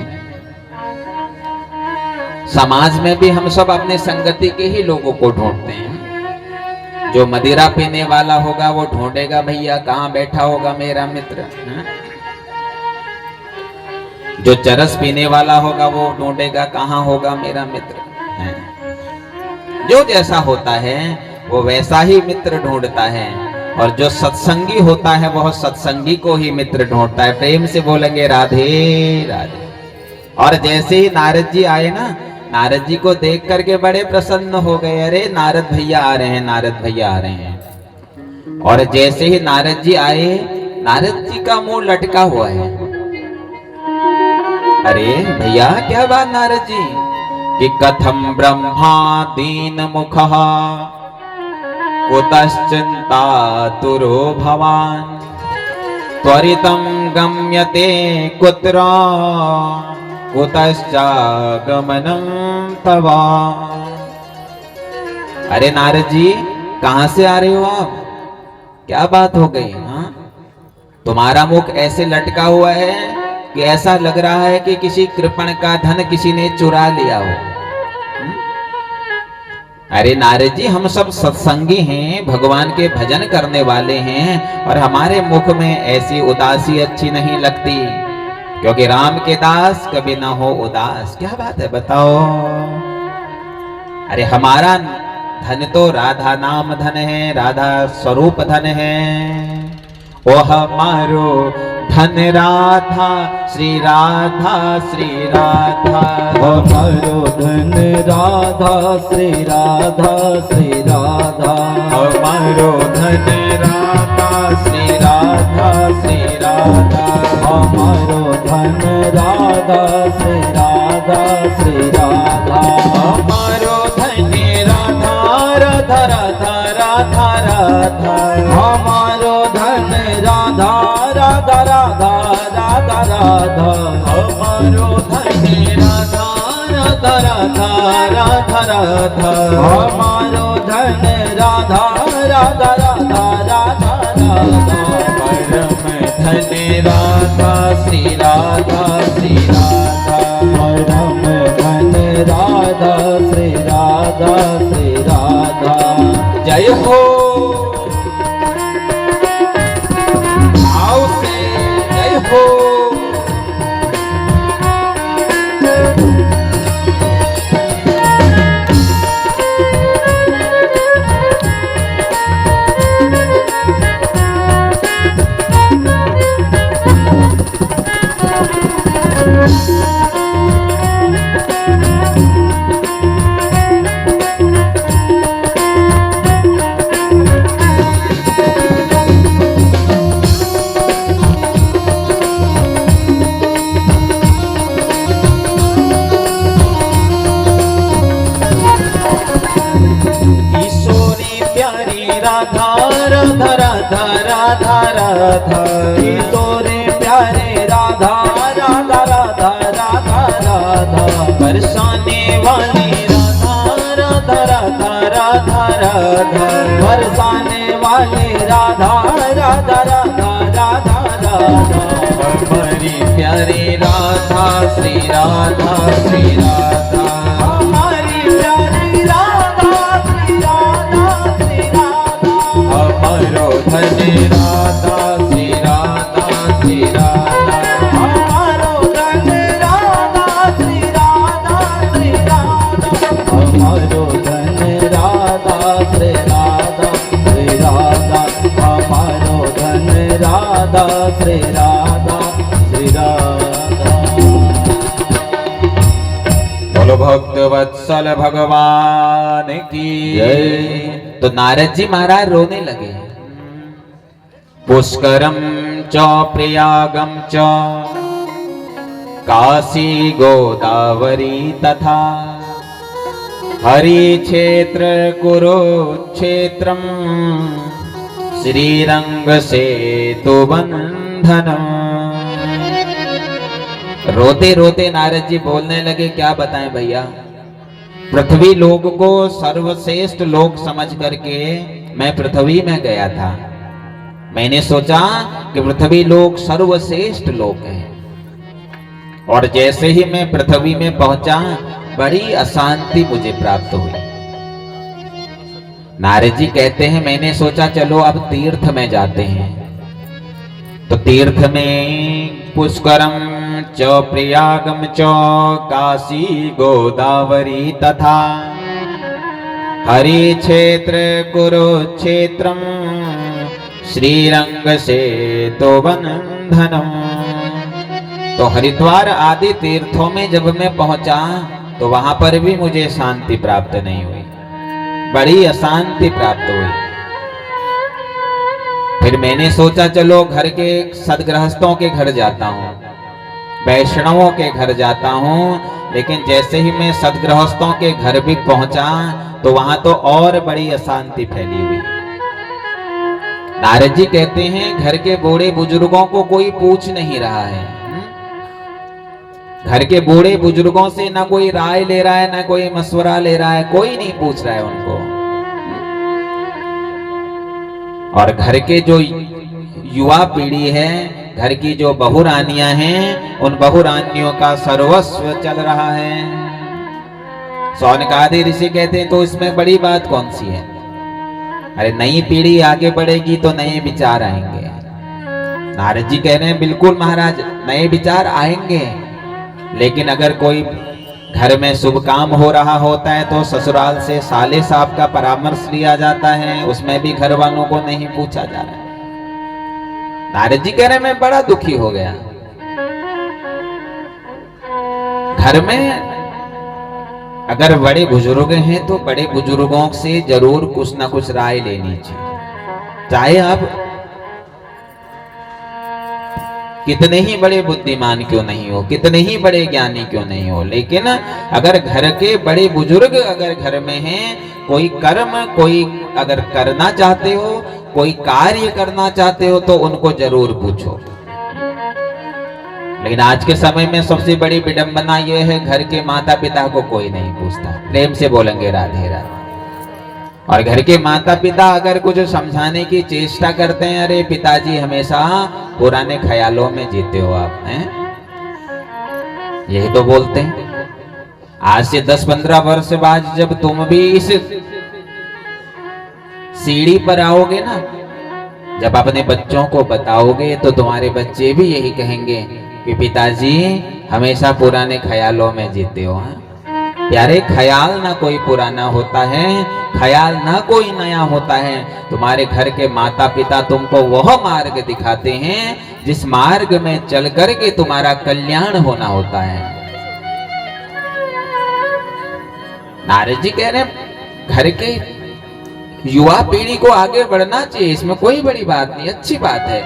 समाज में भी हम सब अपने संगति के ही लोगों को ढूंढते हैं। जो मदिरा पीने वाला होगा वो ढूंढेगा, भैया कहाँ बैठा होगा मेरा मित्र। जो चरस पीने वाला होगा वो ढूंढेगा, कहाँ होगा मेरा मित्र। जो जैसा होता है वो वैसा ही मित्र ढूंढता है, और जो सत्संगी होता है वह सत्संगी को ही मित्र ढूंढता है। प्रेम से बोलेंगे राधे राधे। और जैसे ही नारद जी आए ना, नारद जी को देख करके बड़े प्रसन्न हो गए। अरे नारद भैया आ रहे हैं, नारद भैया आ रहे हैं। और जैसे ही नारद जी आए, नारद जी का मुंह लटका हुआ है। अरे भैया क्या बात नारद जी? कि कथम ब्रह्मा दीन मुखः कुतश्चिंता तुरो भवान त्वरितं गम्यते कुत्र कुतश्चागमनं तव। अरे नारद जी कहां से आ रहे हो आप? क्या बात हो गई? हाँ, तुम्हारा मुख ऐसे लटका हुआ है कि ऐसा लग रहा है कि किसी कृपण का धन किसी ने चुरा लिया हो। अरे नारद जी हम सब सत्संगी हैं, भगवान के भजन करने वाले हैं, और हमारे मुख में ऐसी उदासी अच्छी नहीं लगती, क्योंकि राम के दास कभी ना हो उदास। क्या बात है बताओ? अरे हमारा धन तो राधा नाम धन है, राधा स्वरूप धन है। ओ हमारो धन राधा, श्री राधा श्री राधा। हमारो धन राधा, श्री राधा श्री राधा। हमारो धन राधा, श्री राधा श्री राधा। हमारो धन राधा, श्री राधा श्री राधा। हमारो धन राधा, राधा राधा राधा राधा। हमारो धन राधा, राधा राधा राधा राधा। हमारो धन राधा, राधा राधा राधा राधा। हमारो धन राधा, राधा राधा राधा राधा। परम धन राधा, श्री राधा श्री राधा। परम धन राधा, श्री राधा श्री राधा। जय हो आओ से जय हो। राधा राधा राधा राधा राधा। किशोरे प्यारे राधा, राधा राधा राधा राधा। बरसाने वाली राधा राधा राधा राधा राधा। बरसाने वाले राधा, राधा राधा राधा राधा। हमारी प्यारी राधा, श्री राधा श्री राधा। हमारी प्यारी राधा, श्री राधा श्री राधा। हमारो धन राधा, श्री राधा श्री राधा। हमारो धन राधा, श्री राधा श्री राधा। हमारो धन राधा, श्री राधा श्री राधा। हमारो धन राधा, श्री राधा श्री राधा। बोलो भक्त वत्सल भगवान की जय। तो नारद जी महाराज रोने लगे। पुष्करम च प्रयागम च काशी गोदावरी तथा हरि क्षेत्र कुरुक्षेत्रम श्रीरंग सेतु बंधनम। रोते रोते नारद जी बोलने लगे, क्या बताएं भैया, पृथ्वी लोक को सर्वश्रेष्ठ लोक समझ करके मैं पृथ्वी में गया था। मैंने सोचा कि पृथ्वी लोक सर्वश्रेष्ठ लोक है, और जैसे ही मैं पृथ्वी में पहुंचा बड़ी अशांति मुझे प्राप्त हुई। नारद जी कहते हैं, मैंने सोचा चलो अब तीर्थ में जाते हैं। तो तीर्थ में पुष्करम च प्रयागम च काशी गोदावरी तथा हरि क्षेत्र कुरुक्षेत्रम श्रीरंग सेतु बंधनम। तो हरिद्वार आदि तीर्थों में जब मैं पहुंचा तो वहां पर भी मुझे शांति प्राप्त नहीं हुई, बड़ी अशांति प्राप्त हुई। फिर मैंने सोचा चलो घर के सदगृहस्थों के घर जाता हूँ, वैष्णवों के घर जाता हूँ। लेकिन जैसे ही मैं सदगृहस्थों के घर भी पहुंचा तो वहां तो और बड़ी अशांति फैली हुई। नारद जी कहते हैं, घर के बूढ़े बुजुर्गों को कोई पूछ नहीं रहा है। घर के बूढ़े बुजुर्गों से ना कोई राय ले रहा है, ना कोई मशवरा ले रहा है, कोई नहीं पूछ रहा है उनको। और घर के जो युवा पीढ़ी है, घर की जो बहुरानियां हैं, उन बहुरानियों का सर्वस्व चल रहा है। सौनकादि ऋषि कहते हैं, तो इसमें बड़ी बात कौन सी है? अरे नई पीढ़ी आगे बढ़ेगी तो नए विचार आएंगे। नारद जी कह रहे हैं, बिल्कुल महाराज, नए विचार आएंगे, लेकिन अगर कोई घर में शुभ काम हो रहा होता है तो ससुराल से साले साहब का परामर्श लिया जाता है, उसमें भी घर वालों को नहीं पूछा जा रहा है। नारद जी कह रहे मैं बड़ा दुखी हो गया। घर में अगर बड़े बुजुर्ग हैं तो बड़े बुजुर्गों से जरूर कुछ ना कुछ राय लेनी चाहिए, चाहे आप कितने ही बड़े बुद्धिमान क्यों नहीं हो, कितने ही बड़े ज्ञानी क्यों नहीं हो, लेकिन अगर घर के बड़े बुजुर्ग अगर घर में हैं, कोई कर्म कोई अगर करना चाहते हो, कोई कार्य करना चाहते हो तो उनको जरूर पूछो। लेकिन आज के समय में सबसे बड़ी विडंबना यह है, घर के माता पिता को कोई नहीं पूछता। प्रेम से बोलेंगे राधे राधे। और घर के माता पिता अगर कुछ समझाने की चेष्टा करते हैं, अरे पिताजी हमेशा पुराने ख्यालों में जीते हो आप, हैं? यही तो बोलते हैं। आज से 10-15 वर्ष बाद जब तुम भी इस सीढ़ी पर आओगे ना, जब अपने बच्चों को बताओगे तो तुम्हारे बच्चे भी यही कहेंगे कि पिताजी हमेशा पुराने ख्यालों में जीते हो। हाँ प्यारे, ख्याल ना कोई पुराना होता है, ख्याल ना कोई नया होता है। तुम्हारे घर के माता पिता तुमको वह मार्ग दिखाते हैं जिस मार्ग में चल करके तुम्हारा कल्याण होना होता है। नारद जी कह रहे हैं घर के युवा पीढ़ी को आगे बढ़ना चाहिए, इसमें कोई बड़ी बात नहीं, अच्छी बात है।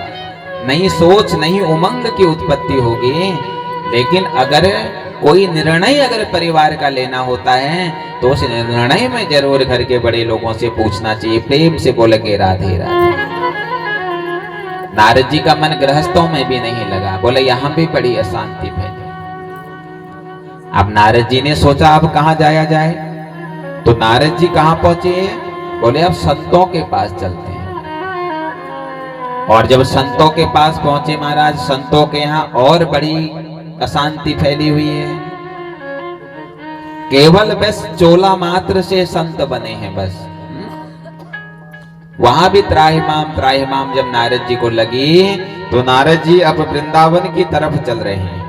नई सोच नई उमंग की उत्पत्ति होगी, लेकिन अगर कोई निर्णय अगर परिवार का लेना होता है तो उस निर्णय में जरूर घर के बड़े लोगों से पूछना चाहिए। प्रेम से बोलेंगे राधे राधे। नारद जी का मन गृहस्थों में भी नहीं लगा, बोले यहां भी बड़ी अशांति फैली। अब नारद जी ने सोचा अब कहां जाया जाए, तो नारद जी कहां पहुंचे, बोले अब संतों के पास चलते हैं। और जब संतों के पास पहुंचे महाराज, संतों के यहाँ और बड़ी अशांति फैली हुई है। केवल बस चोला मात्र से संत बने हैं बस। वहां भी त्राहिमाम जब नारद जी को लगी तो नारद जी अब वृंदावन की तरफ चल रहे हैं।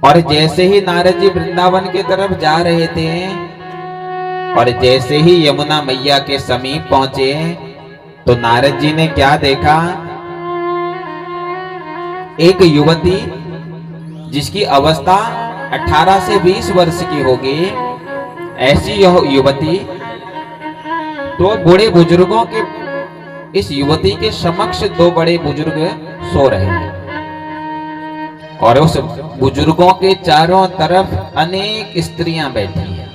और जैसे ही नारद जी वृंदावन की तरफ जा रहे थे और जैसे ही यमुना मैया के समीप पहुंचे तो नारद जी ने क्या देखा, एक युवती जिसकी अवस्था 18 से 20 वर्ष की होगी, ऐसी यह युवती तो बूढ़े बुजुर्गों के इस युवती के समक्ष दो बड़े बुजुर्ग सो रहे हैं और उस बुजुर्गों के चारों तरफ अनेक स्त्रियां बैठी हैं।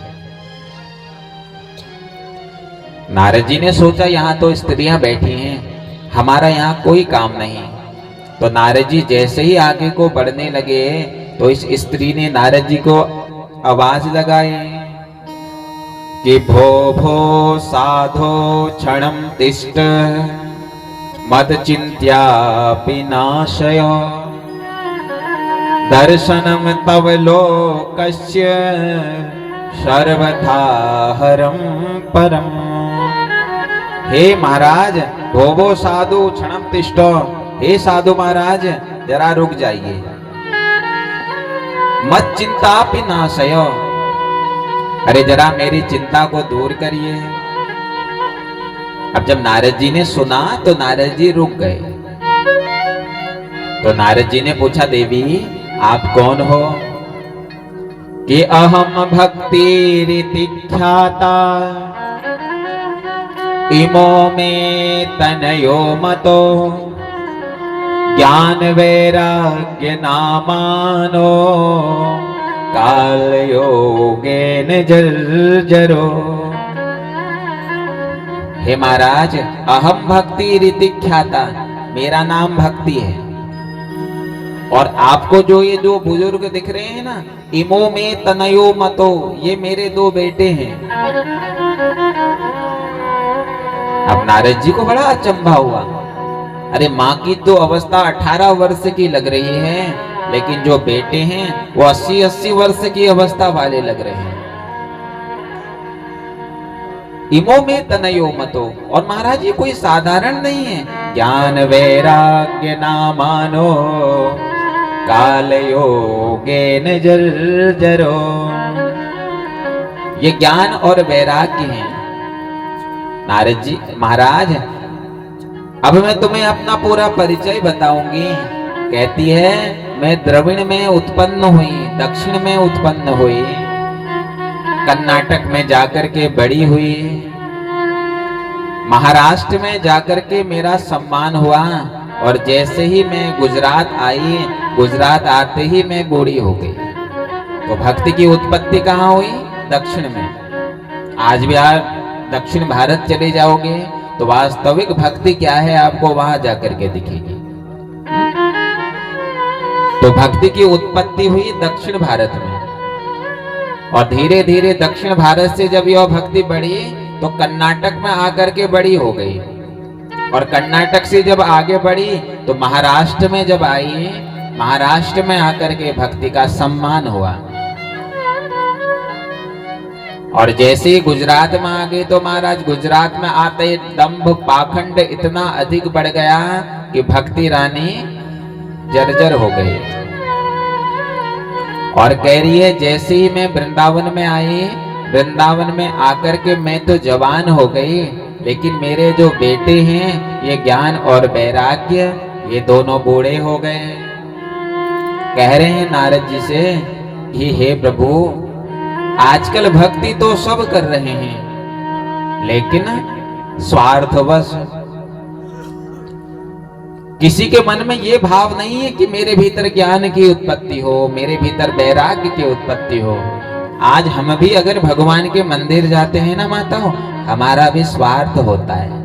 नारद जी ने सोचा यहां तो स्त्रियां बैठी हैं, हमारा यहां कोई काम नहीं। तो नारद जी जैसे ही आगे को बढ़ने लगे तो इस स्त्री ने नारद जी को आवाज लगाई कि भो भो साधो क्षणम तिष्ठ मद चिंत्या विनाशय दर्शनम तव लोकस्य सर्वथा हरम परम। हे महाराज, भो साधु क्षणम तिष्ठ, हे साधु महाराज जरा रुक जाइए। मत चिंता विनाशय, अरे जरा मेरी चिंता को दूर करिए। अब जब नारद जी ने सुना तो नारद जी रुक गए। तो नारद जी ने पूछा, देवी आप कौन हो? कि अहम भक्ति रीति ख्याता इमो में तनयो मतो ज्ञान वैराग्य नामानो काल योगेन जर्जरो। हे महाराज, अहम भक्ति रीति ख्याता, मेरा नाम भक्ति है। और आपको जो ये दो बुजुर्ग दिख रहे हैं ना, इमो में तनयो मतो, ये मेरे दो बेटे हैं। अब नारद जी को बड़ा अचंभा हुआ। अरे माँ की तो अवस्था 18 वर्ष की लग रही है, लेकिन जो बेटे हैं वो 80-80 वर्ष की अवस्था वाले लग रहे हैं। इमो में तनयो मतो, और महाराज ये कोई साधारण नहीं है। ज्ञान वैराग्य ना मानो काल योगेन जर्जरो। ये ज्ञान और वैराग्य है। नारद जी महाराज, अब मैं तुम्हें अपना पूरा परिचय बताऊंगी। कहती है, मैं द्रविड़ में उत्पन्न हुई, दक्षिण में उत्पन्न हुई, कर्नाटक में जाकर के बड़ी हुई, महाराष्ट्र में जाकर के मेरा सम्मान हुआ, और जैसे ही मैं गुजरात आई, गुजरात आते ही मैं बूढ़ी हो गई। तो भक्ति की उत्पत्ति कहाँ हुई? दक्षिण में। आज भी आप दक्षिण भारत चले जाओगे तो वास्तविक भक्ति क्या है आपको वहां जाकर के दिखेगी। तो भक्ति की उत्पत्ति हुई दक्षिण भारत में, और धीरे धीरे दक्षिण भारत से जब यह भक्ति बढ़ी तो कर्नाटक में आकर के बड़ी हो गई, और कर्नाटक से जब आगे बढ़ी तो महाराष्ट्र में जब आई, महाराष्ट्र में आकर के भक्ति का सम्मान हुआ, और जैसे ही गुजरात में आ गए तो महाराज गुजरात में आते दंभ पाखंड इतना अधिक बढ़ गया कि भक्ति रानी जर्जर हो गई। और कह रही है, जैसे ही मैं वृंदावन में आई, वृंदावन में आकर के मैं तो जवान हो गई, लेकिन मेरे जो बेटे हैं ये ज्ञान और वैराग्य ये दोनों बूढ़े हो गए। कह रहे हैं नारद जी से कि हे प्रभु, आजकल भक्ति तो सब कर रहे हैं, लेकिन स्वार्थवश। किसी के मन में ये भाव नहीं है कि मेरे भीतर ज्ञान की उत्पत्ति हो, मेरे भीतर वैराग्य की उत्पत्ति हो। आज हम भी अगर भगवान के मंदिर जाते हैं ना माताओं, हमारा भी स्वार्थ होता है।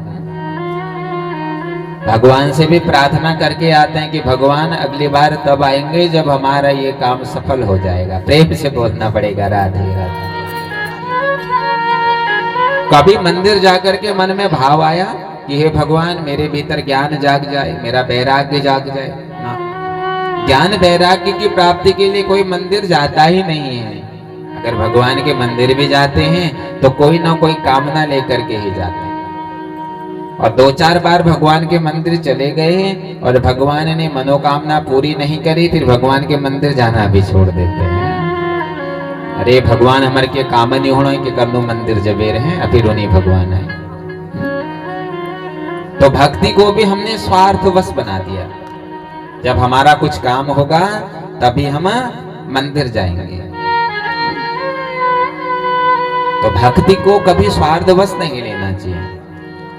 भगवान से भी प्रार्थना करके आते हैं कि भगवान अगली बार तब आएंगे जब हमारा ये काम सफल हो जाएगा। प्रेम से बोलना पड़ेगा राधे राधे। कभी मंदिर जाकर के मन में भाव आया कि हे भगवान मेरे भीतर ज्ञान जाग जाए, मेरा वैराग्य जाग जाए ना। ज्ञान वैराग्य की प्राप्ति के लिए कोई मंदिर जाता ही नहीं है। अगर भगवान के मंदिर भी जाते हैं तो कोई ना कोई कामना लेकर के ही जाते हैं, और 2-4 बार भगवान के मंदिर चले गए और भगवान ने मनोकामना पूरी नहीं करी, फिर भगवान के मंदिर जाना भी छोड़ देते हैं। अरे भगवान हमारे के काम नहीं होना कि करनो मंदिर जबे रहे, फिर उन्हीं भगवान है। तो भक्ति को भी हमने स्वार्थवश बना दिया। जब हमारा कुछ काम होगा तभी हम मंदिर जाएंगे। तो भक्ति को कभी स्वार्थवश नहीं लेना चाहिए।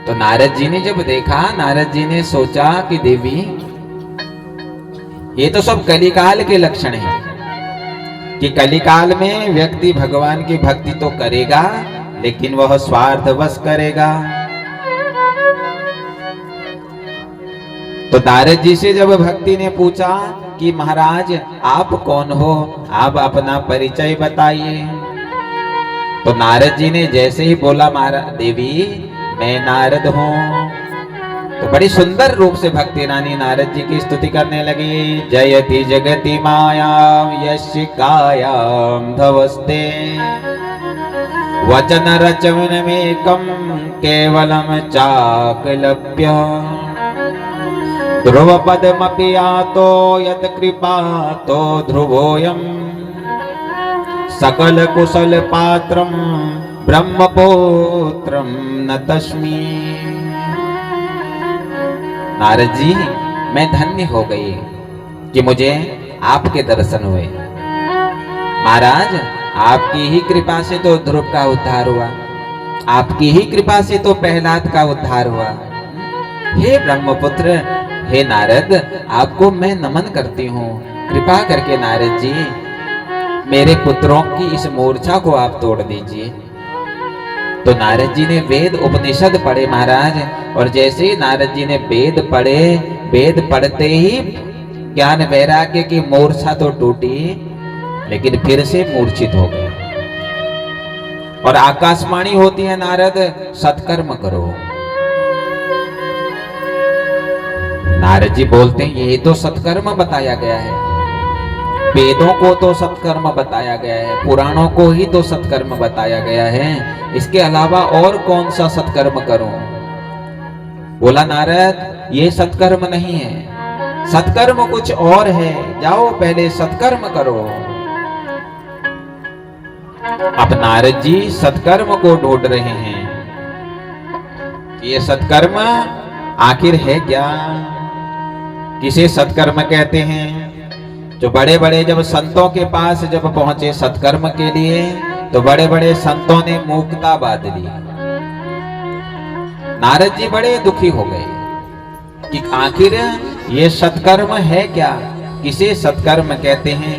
तो नारद जी ने जब देखा, नारद जी ने सोचा कि देवी ये तो सब कलिकाल के लक्षण हैं कि कलिकाल में व्यक्ति भगवान की भक्ति तो करेगा लेकिन वह स्वार्थवश करेगा। तो नारद जी से जब भक्ति ने पूछा कि महाराज आप कौन हो, आप अपना परिचय बताइए। तो नारद जी ने जैसे ही बोला, महाराज देवी मैं नारद हूं, तो बड़ी सुंदर रूप से भक्ति रानी नारद जी की स्तुति करने लगी। जयति जगति मायाम यस्य कायाम धवस्ते वचन रचनमेकं केवलम चाकलप्य ध्रुव पदमपि यातो यत कृपातो ध्रुवोऽयं सकल कुशल पात्रम ब्रह्मपुत्रम न तस्मि। नारद जी मैं धन्य हो गई कि मुझे आपके दर्शन हुए। महाराज आपकी ही कृपा से तो ध्रुव का उद्धार हुआ, आपकी ही कृपा से तो प्रहलाद का उद्धार हुआ। हे ब्रह्मपुत्र, हे नारद, आपको मैं नमन करती हूँ। कृपा करके नारद जी मेरे पुत्रों की इस मूर्छा को आप तोड़ दीजिए। तो नारद जी ने वेद उपनिषद पढ़े महाराज, और जैसे ही नारद जी ने वेद पढ़े, वेद पढ़ते ही ज्ञान वैराग्य की मूर्छा तो टूटी, लेकिन फिर से मूर्छित हो गए। और आकाशवाणी होती है नारद सत्कर्म करो। नारद जी बोलते हैं यही तो सत्कर्म बताया गया है, वेदों को तो सत्कर्म बताया गया है, पुराणों को ही तो सत्कर्म बताया गया है, इसके अलावा और कौन सा सत्कर्म करूं। बोला नारद ये सत्कर्म नहीं है, सत्कर्म कुछ और है, जाओ पहले सत्कर्म करो। अब नारद जी सत्कर्म को ढूंढ रहे हैं कि ये सत्कर्म आखिर है क्या, किसे सत्कर्म कहते हैं। जो बड़े बड़े जब संतों के पास जब पहुंचे सत्कर्म के लिए, तो बड़े बड़े संतों ने मूकता बांध ली। नारद जी बड़े दुखी हो गए कि आखिर ये सत्कर्म है क्या, किसे सत्कर्म कहते हैं।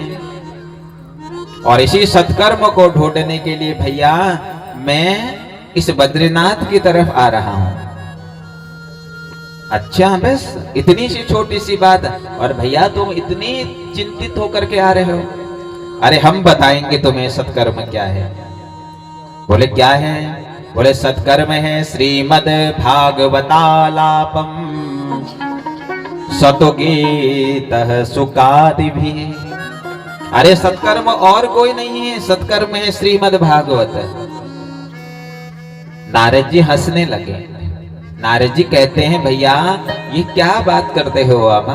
और इसी सत्कर्म को ढूंढने के लिए भैया मैं इस बद्रीनाथ की तरफ आ रहा हूं। अच्छा बस इतनी सी छोटी सी बात, और भैया तुम इतनी चिंतित होकर के आ रहे हो। अरे हम बताएंगे तुम्हें सत्कर्म क्या है। बोले क्या है। बोले सत्कर्म है श्रीमद् भागवतालापम सतुगीतः सुकादि भी। अरे सत्कर्म और कोई नहीं है, सत्कर्म है श्रीमद् भागवत। नारद जी हंसने लगे। नारद जी कहते हैं भैया ये क्या बात करते हो आप।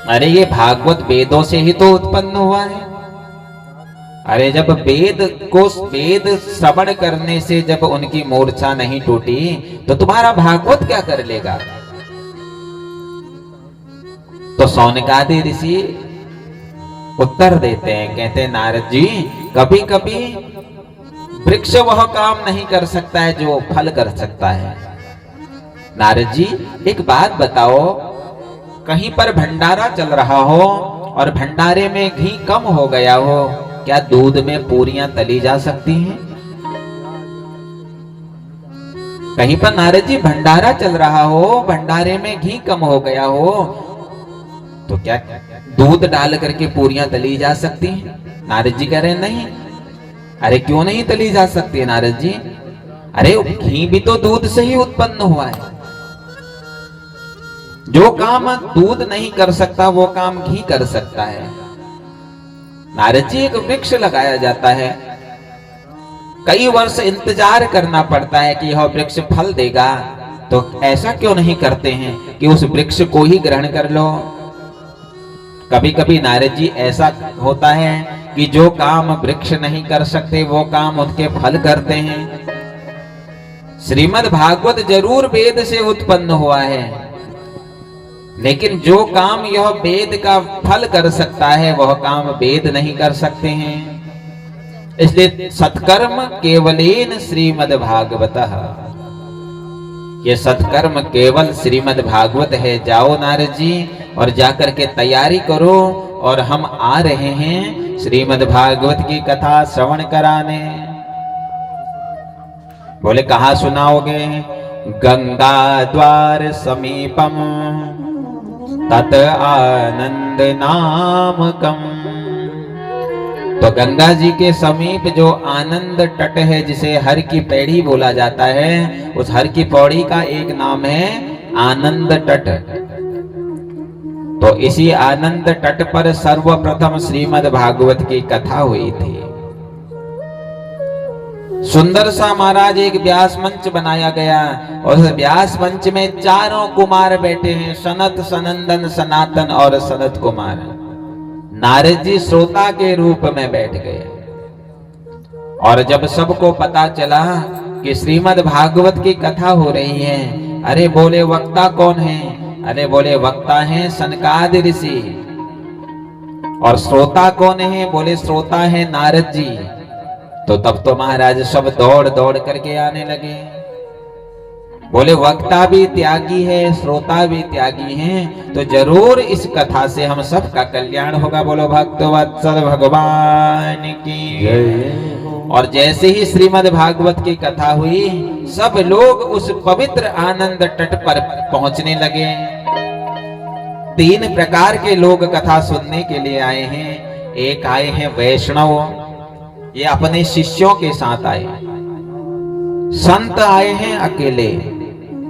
अरे ये भागवत वेदों से ही तो उत्पन्न हुआ है। अरे जब वेद श्रवण करने से जब उनकी मूर्छा नहीं टूटी, तो तुम्हारा भागवत क्या कर लेगा। तो सौनकादि ऋषि उत्तर देते हैं, कहते हैं नारद जी कभी कभी वृक्ष वह काम नहीं कर सकता है जो फल कर सकता है। नारद जी एक बात बताओ, कहीं पर भंडारा चल रहा हो और भंडारे में घी कम हो गया हो, क्या दूध में पूरियां तली जा सकती हैं। कहीं पर नारद जी भंडारा चल रहा हो, भंडारे में घी कम हो गया हो, तो क्या दूध डाल करके पूरियां तली जा सकती हैं। नारद जी कह रहे हैं नहीं। अरे क्यों नहीं तली जा सकती है नारद जी। अरे घी भी तो दूध से ही उत्पन्न हुआ है। जो काम दूध नहीं कर सकता वो काम घी कर सकता है। नारद जी एक वृक्ष लगाया जाता है, कई वर्ष इंतजार करना पड़ता है कि यह वृक्ष फल देगा, तो ऐसा क्यों नहीं करते हैं कि उस वृक्ष को ही ग्रहण कर लो। कभी कभी नारद जी ऐसा होता है कि जो काम वृक्ष नहीं कर सकते वो काम उनके फल करते हैं। श्रीमद् भागवत जरूर वेद से उत्पन्न हुआ है, लेकिन जो काम यह वेद का फल कर सकता है वह काम वेद नहीं कर सकते हैं। इसलिए सत्कर्म केवलेन श्रीमद् भागवतः, ये सत्कर्म केवल श्रीमद् भागवत है। जाओ नारद जी और जाकर के तैयारी करो, और हम आ रहे हैं श्रीमद् भागवत की कथा श्रवण कराने। बोले कहाँ सुनाओगे। गंगा द्वार समीपम तत आनंद नामकम। तो गंगा जी के समीप जो आनंद तट है, जिसे हर की पैड़ी बोला जाता है, उस हर की पौड़ी का एक नाम है आनंद तट। तो इसी आनंद तट पर सर्वप्रथम श्रीमद् भागवत की कथा हुई थी। सुंदर सा महाराज एक व्यास मंच बनाया गया, और उस व्यास मंच में चारों कुमार बैठे हैं, सनत सनंदन सनातन और सनत कुमार। नारद जी श्रोता के रूप में बैठ गए। और जब सबको पता चला कि श्रीमद् भागवत की कथा हो रही है, अरे बोले वक्ता कौन है। अरे बोले वक्ता हैं सनकादि ऋषि। और श्रोता कौन है। बोले श्रोता है नारद जी। तो तब तो महाराज सब दौड़ दौड़ करके आने लगे। बोले वक्ता भी त्यागी है, श्रोता भी त्यागी हैं, तो जरूर इस कथा से हम सबका कल्याण होगा। बोलो भक्तवत्सल भगवान की। और जैसे ही श्रीमद् भागवत की कथा हुई, सब लोग उस पवित्र आनंद तट पर पहुंचने लगे। 3 प्रकार के लोग कथा सुनने के लिए आए हैं। एक आए हैं वैष्णव, ये अपने शिष्यों के साथ आए। संत आए हैं अकेले,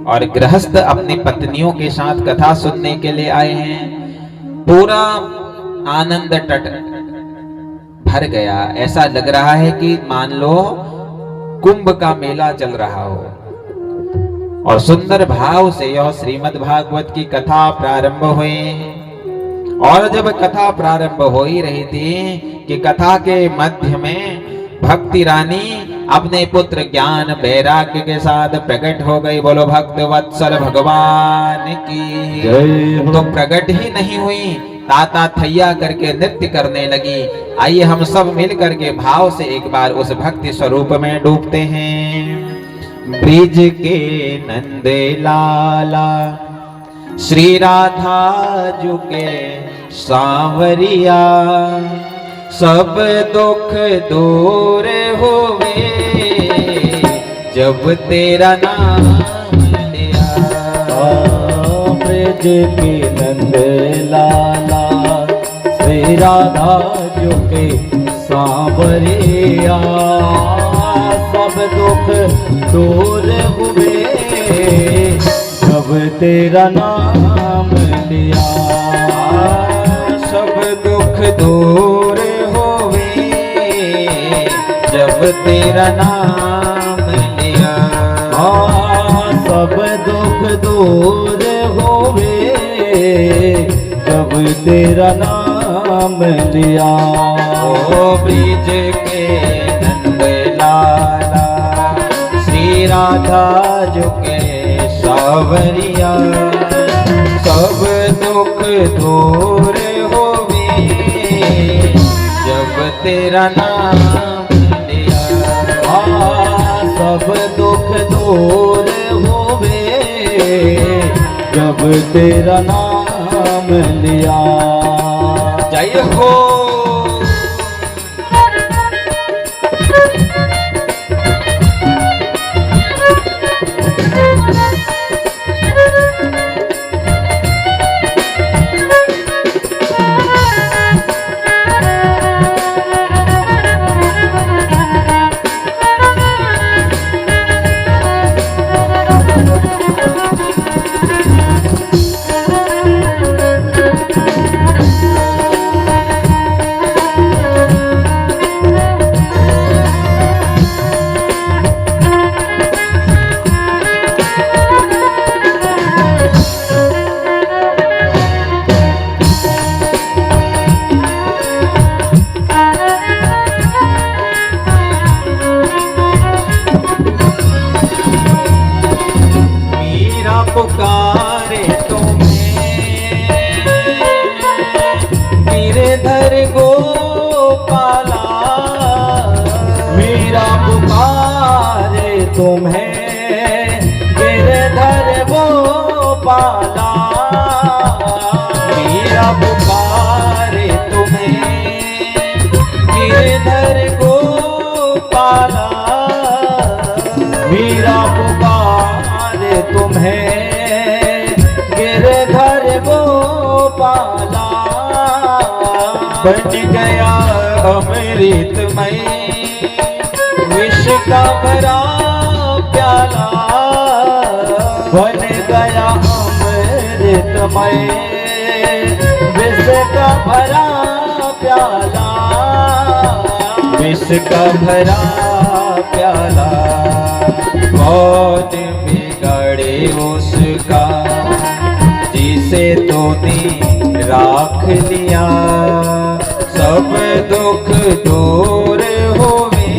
और गृहस्थ अपनी पत्नियों के साथ कथा सुनने के लिए आए हैं। पूरा आनंद तट भर गया। ऐसा लग रहा है कि मान लो कुंभ का मेला चल रहा हो। और सुंदर भाव से यह श्रीमद् भागवत की कथा प्रारंभ हुई। और जब कथा प्रारंभ हो ही रही थी कि कथा के मध्य में भक्ति रानी अपने पुत्र ज्ञान वैराग्य के साथ प्रकट हो गई। बोलो भक्त वत्सल भगवान की जय हो। तो प्रकट ही नहीं हुई, ताता थैया करके नृत्य करने लगी। आइए हम सब मिल करके भाव से एक बार उस भक्ति स्वरूप में डूबते हैं। ब्रिज के नंद लाला श्री राधा जुके सांवरिया, सब दुख दूर होवे जब तेरा नाम लिया। ब्रज के नंद लाला श्री राधा जुके सांवरिया, सब दुख दूर हुए जब तेरा नाम लिया। सब दुख दूर होवे जब तेरा नाम लिया। सब दुख दूर होवे जब तेरा नाम लिया। ओ ब्रिज के नंद लाला श्री राधा जुके सांवरिया, सब दुख दूर होवे जब तेरा नाम लिया। सब दुख दूर होवे जब तेरा नाम लिया। जय हो। पुकारे तुम्हें गिरधर गोपाला, मीरा पुकारे तुम्हें गिरधर गोपाला। मीरा पुकारे तुम्हें गिरधर गोपाला। मीरा पुकारे तुम्हें गिरधर गोपाला। बन गया अमृतमय विष का भरा प्याला। बन गया अमृतमय विष का भरा प्याला। विष का भरा प्याला कौन बिगाड़े उसका, जिसे तूने राख लिया। सब दुख दूर होवे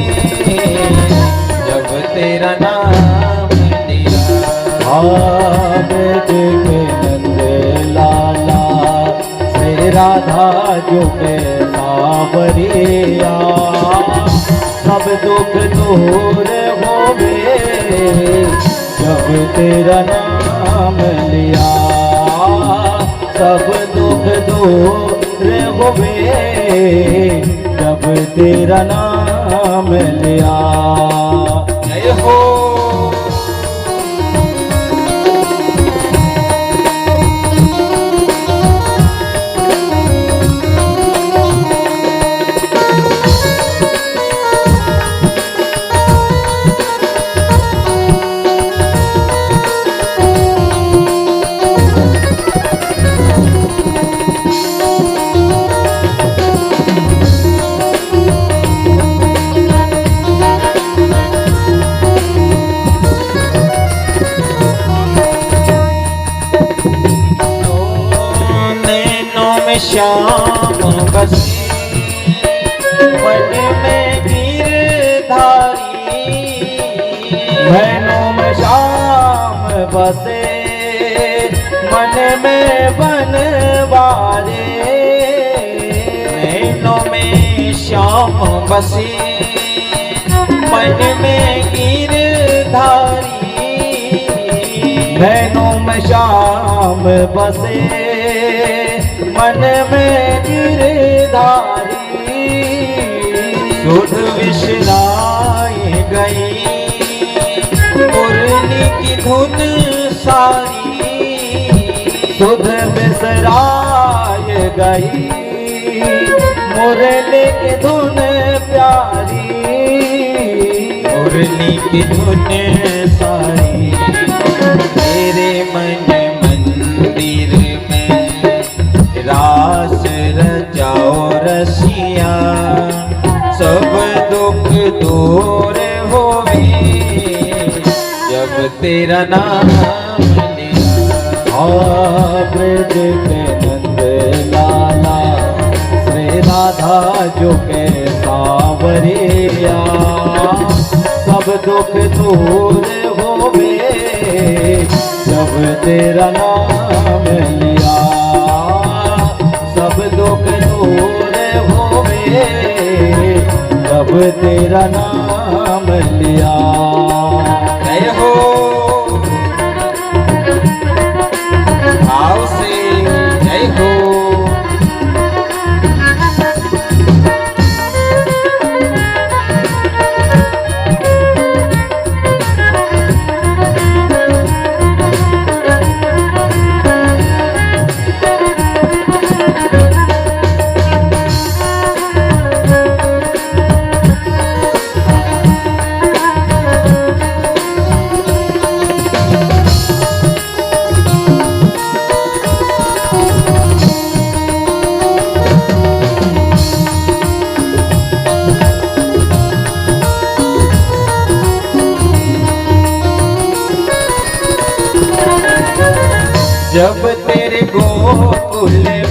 जब तेरा नाम लिया। ब्रज के नंद लाला श्री राधा जुके सांवरिया, सब दुख दूर होवे जब तेरा नाम लिया। सब दुख दूर होवे जब तेरा नाम लिया। जय हो। बसे मन में गिरधारी, नैनों में श्याम बसे मन में बनवारे, नैनों में श्याम बसे मन में गिरधारी, नैनों में श्याम बसे मन में गिरधारी, सुध विसराए गई मुरली की धुन सारी, सुध विसराए गई मुरली की धुन प्यारी, मुरली की धुन सारी। तेरे मन मंदिर में रास रचाओ रसिया, सब दुख दूर होवे जब तेरा नाम लिया। ब्रज के नंद लाला श्री राधा जो के सावरिया, सब दुख दूर होवे जब तेरा नाम लिया, सब दुख दूर होवे जब तेरा नाम लिया। जय हो भाव से जय हो। जब तेरे गोकुल में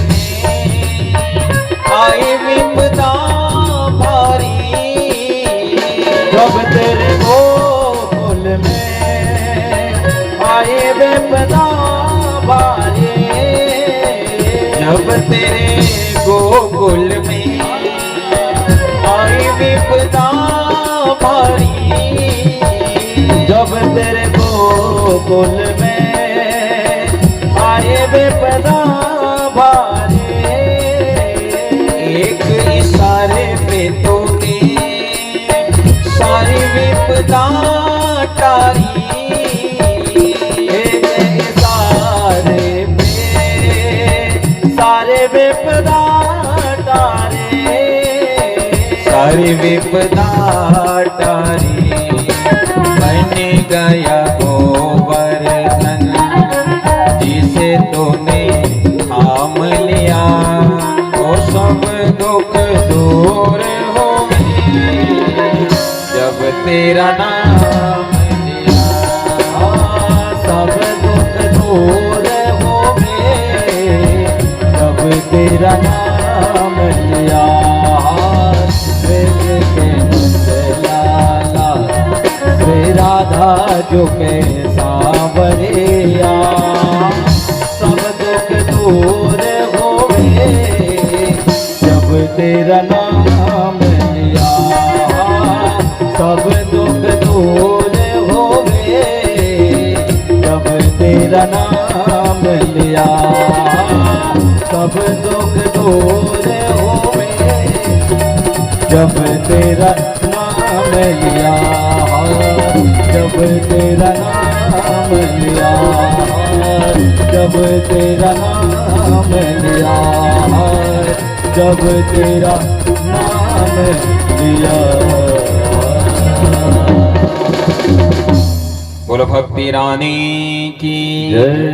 आई विपदा भारी, जब तेरे गोकुल में आई विपदा भारी, जब तेरे गोकुल में आई विपदा भारी, जब तेरे गोकुल में आए विपदा भारे, एक इशारे पे तूने सारी विपदा टारी, एक इशारे पे सारे विपदा टारे, सारी विपदा टारी। बन गया गोवर्धन जिसे तूने थाम लिया, वो सब दुख दूर होंगे जब तेरा नाम लिया, सब दुख दूर होंगे जब तेरा नाम लिया। श्री राधा जो के सावरिया, सब दुख दूर होवे जब तेरा नाम लिया, सब दुख दूर होवे जब तेरा नाम लिया, सब दुख दूर होवे जब तेरा नाम लिया, जब तेरा नाम लिया, जब तेरा नाम लिया, जब तेरा नाम लिया। बोलो भक्ति रानी की।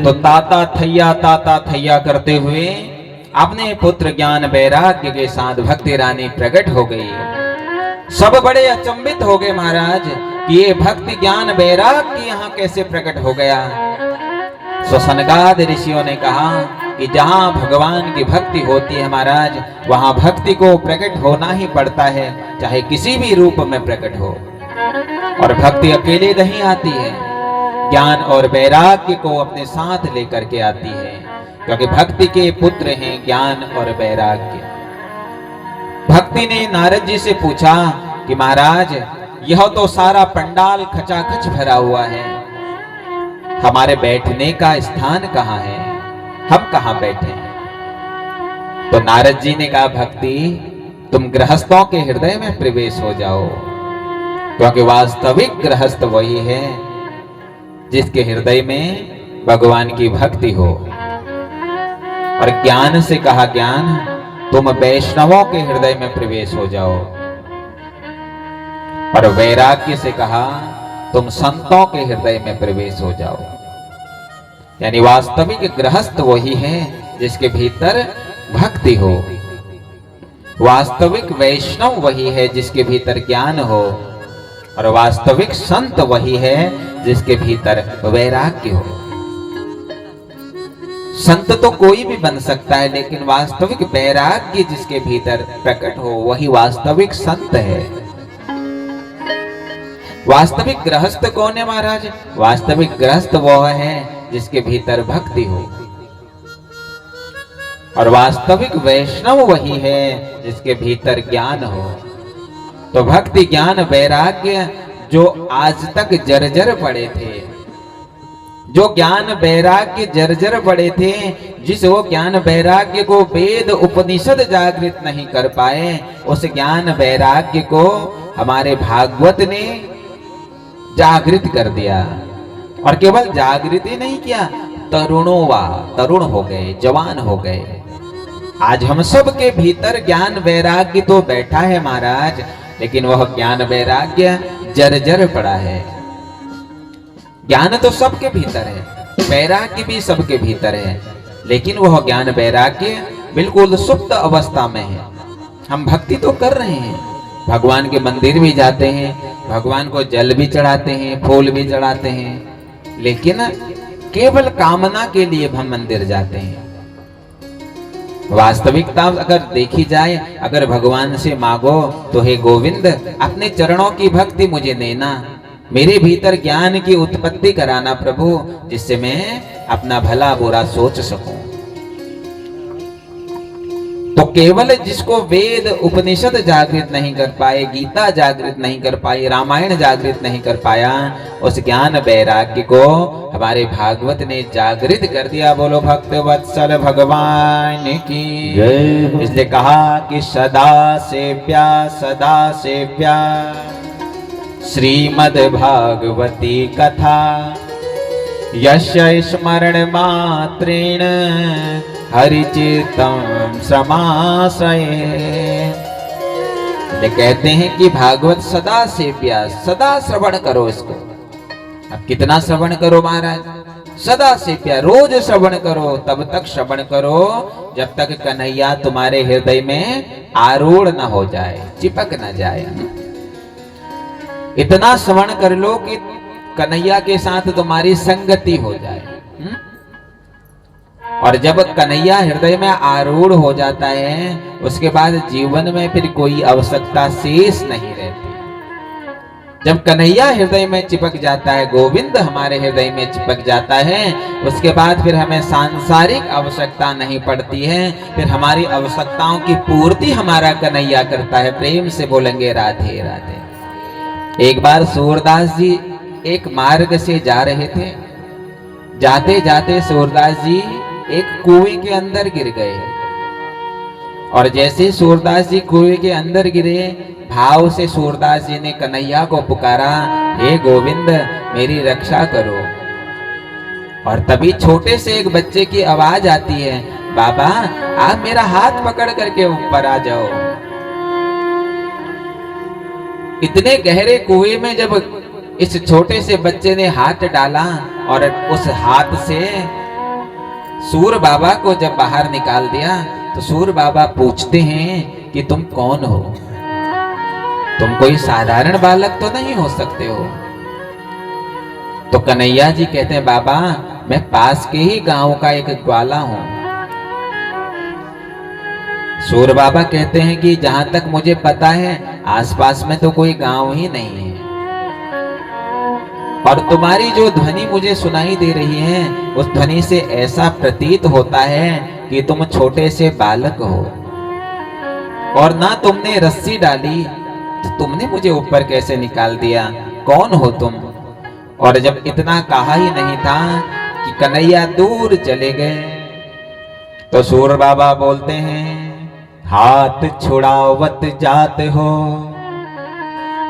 तो ताता थैया करते हुए अपने पुत्र ज्ञान वैराग्य के साथ भक्ति रानी प्रकट हो गई। सब बड़े अचंभित हो गए महाराज कि ये भक्ति ज्ञान वैराग्य यहाँ कैसे प्रकट हो गया। सो सनकाद ऋषियों ने कहा कि जहां भगवान की भक्ति होती है महाराज, वहां भक्ति को प्रकट होना ही पड़ता है, चाहे किसी भी रूप में प्रकट हो। और भक्ति अकेले नहीं आती है, ज्ञान और वैराग्य को अपने साथ लेकर के आती है, क्योंकि भक्ति के पुत्र हैं ज्ञान और वैराग्य। भक्ति ने नारद जी से पूछा कि महाराज, यह तो सारा पंडाल खचाखच भरा हुआ है, हमारे बैठने का स्थान कहाँ है, हम कहाँ बैठे? तो नारद जी ने कहा, भक्ति तुम गृहस्थों के हृदय में प्रवेश हो जाओ, क्योंकि वास्तविक गृहस्थ वही है जिसके हृदय में भगवान की भक्ति हो। और ज्ञान से कहा, ज्ञान तुम वैष्णवों के हृदय में प्रवेश हो जाओ। और वैराग्य से कहा, तुम संतों के हृदय में प्रवेश हो जाओ। यानी वास्तविक गृहस्थ वही है जिसके भीतर भक्ति हो, वास्तविक वैष्णव वही है जिसके भीतर ज्ञान हो, और वास्तविक संत वही है जिसके भीतर वैराग्य हो। संत तो कोई भी बन सकता है, लेकिन वास्तविक वैराग्य जिसके भीतर प्रकट हो वही वास्तविक संत है। वास्तविक गृहस्थ कौन है महाराज? वास्तविक गृहस्थ वह है जिसके भीतर भक्ति हो, और वास्तविक वैष्णव वही है जिसके भीतर ज्ञान हो। तो भक्ति ज्ञान वैराग्य जो आज तक जर्जर पड़े थे, जो ज्ञान वैराग्य जर्जर पड़े थे, जिस वो ज्ञान वैराग्य को वेद उपनिषद जागृत नहीं कर पाए, उस ज्ञान वैराग्य को हमारे भागवत ने जागृत कर दिया। और केवल जागृत ही नहीं किया, तरुण हो गए, जवान हो गए। आज हम सब के भीतर ज्ञान वैराग्य तो बैठा है महाराज, लेकिन वह ज्ञान वैराग्य जर्जर पड़ा है। ज्ञान तो सबके भीतर है, वैराग्य भी सबके भीतर है, लेकिन वह ज्ञान वैराग्य बिल्कुल सुप्त अवस्था में है। हम भक्ति तो कर रहे हैं, भगवान के मंदिर भी जाते हैं, भगवान को जल भी चढ़ाते हैं, फूल भी चढ़ाते हैं, लेकिन केवल कामना के लिए हम मंदिर जाते हैं। वास्तविकता अगर देखी जाए, अगर भगवान से मांगो तो हे गोविंद, अपने चरणों की भक्ति मुझे देना, मेरे भीतर ज्ञान की उत्पत्ति कराना प्रभु, जिससे मैं अपना भला बुरा सोच सकूं। तो केवल जिसको वेद उपनिषद जागृत नहीं कर पाए, गीता जागृत नहीं कर पाई, रामायण जागृत नहीं कर पाया, उस ज्ञान वैराग्य को हमारे भागवत ने जागृत कर दिया। बोलो भक्त वत्सल भगवान की जय। इसलिए कहा कि सदा सेव्या श्रीमद् भागवती कथा, यस्य स्मरण मात्रेण हरिचित्तम समाश्रये। कहते हैं कि भागवत सदा सेव्या, सदा श्रवण करो इसको। अब कितना श्रवण करो महाराज? सदा सेव्या, रोज श्रवण करो। तब तक श्रवण करो जब तक कन्हैया तुम्हारे हृदय में आरूढ़ न हो जाए, चिपक न जाए। इतना श्रवण कर लो कि कन्हैया के साथ तुम्हारी संगति हो जाए। और जब कन्हैया हृदय में आरूढ़ हो जाता है, उसके बाद जीवन में फिर कोई आवश्यकता शेष नहीं रहती। जब कन्हैया हृदय में चिपक जाता है, गोविंद हमारे हृदय में चिपक जाता है, उसके बाद फिर हमें सांसारिक आवश्यकता नहीं पड़ती है, फिर हमारी आवश्यकताओं की पूर्ति हमारा कन्हैया करता है। प्रेम से बोलेंगे राधे राधे। एक बार सूरदास जी एक मार्ग से जा रहे थे, जाते जाते सूरदास जी एक कुएं के अंदर गिर गए। और जैसे सूरदास जी कुएं के अंदर गिरे, भाव से सूरदास जी ने कन्हैया को पुकारा, हे गोविंद मेरी रक्षा करो। और तभी छोटे से एक बच्चे की आवाज आती है, बाबा आप मेरा हाथ पकड़ करके ऊपर आ जाओ। इतने गहरे कुएं में जब इस छोटे से बच्चे ने हाथ डाला और उस हाथ से सूर बाबा को जब बाहर निकाल दिया, तो सूर बाबा पूछते हैं कि तुम कौन हो? तुम कोई साधारण बालक तो नहीं हो सकते हो। तो कन्हैया जी कहते हैं, बाबा मैं पास के ही गांव का एक ग्वाला हूं, सूर बाबा कहते हैं कि जहां तक मुझे पता है आसपास में तो कोई गांव ही नहीं है, और तुम्हारी जो ध्वनि मुझे सुनाई दे रही है उस ध्वनि से ऐसा प्रतीत होता है कि तुम छोटे से बालक हो, और ना तुमने रस्सी डाली तो तुमने मुझे ऊपर कैसे निकाल दिया, कौन हो तुम? और जब इतना कहा ही नहीं था कि कन्हैया दूर चले गए, तो सूर बाबा बोलते हैं, हाथ छुड़ावत जात हो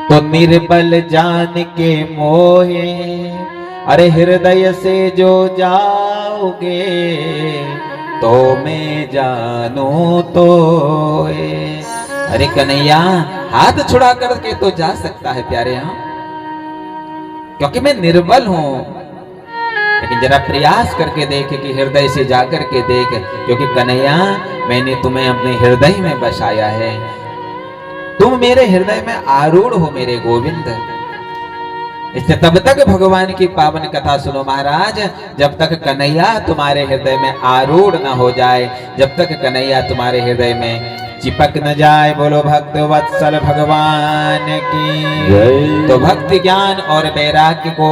तो निर्बल जान के मोहे, अरे हृदय से जो जाओगे तो मैं जानू तो। अरे कन्हैया हाथ छुड़ा करके तो जा सकता है प्यारे, हाँ, क्योंकि मैं निर्बल हूं, लेकिन जरा प्रयास करके देख कि हृदय से जाकर के देख, क्योंकि कन्हैया मैंने तुम्हें अपने हृदय में बसाया है, तुम मेरे हृदय में आरूढ़ हो मेरे गोविंद। इससे तब तक भगवान की पावन कथा सुनो महाराज, जब तक कन्हैया तुम्हारे हृदय में आरूढ़ न हो जाए, जब तक कन्हैया तुम्हारे हृदय में चिपक न जाए। बोलो भक्त वत्सल भगवान की। तो भक्ति ज्ञान और वैराग्य को,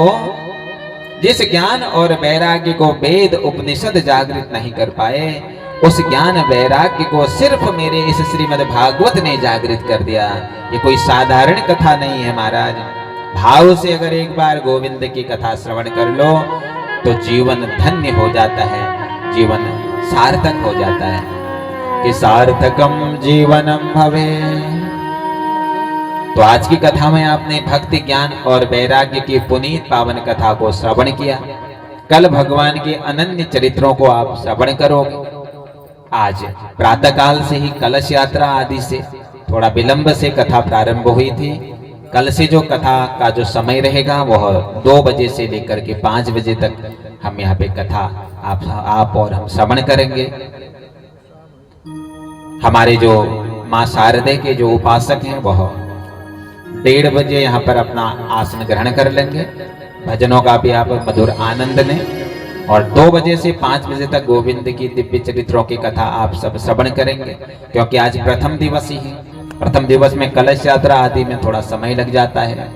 जिस ज्ञान और वैराग्य को वेद उपनिषद जागृत नहीं कर पाए, उस ज्ञान वैराग्य को सिर्फ मेरे इस श्रीमद् भागवत ने जागृत कर दिया। ये कोई साधारण कथा नहीं है महाराज। भाव से अगर एक बार गोविंद की कथा श्रवण कर लो तो जीवन धन्य हो जाता है, जीवन सार्थक हो जाता है कि सार्थकम जीवनम भवे। तो आज की कथा में आपने भक्ति ज्ञान और वैराग्य की पुनीत पावन कथा को श्रवण किया। कल भगवान के अनन्य चरित्रों को आप श्रवण करोगे। आज प्रातः काल से ही कलश यात्रा आदि से थोड़ा विलंब से कथा प्रारंभ हुई थी। कल से जो कथा का जो समय रहेगा वह 2 बजे से लेकर के 5 बजे तक हम यहाँ पे कथा आप और हम श्रवण करेंगे। हमारे जो मां शारदे के जो उपासक हैं वह 1:30 बजे यहाँ पर अपना आसन ग्रहण कर लेंगे। भजनों का भी आप मधुर आनंद लें, और 2 बजे से 5 बजे तक गोविंद की दिव्य चरित्रों की कथा आप सब श्रवण करेंगे, क्योंकि आज प्रथम दिवस ही है। प्रथम दिवस में कलश यात्रा आदि में थोड़ा समय लग जाता है,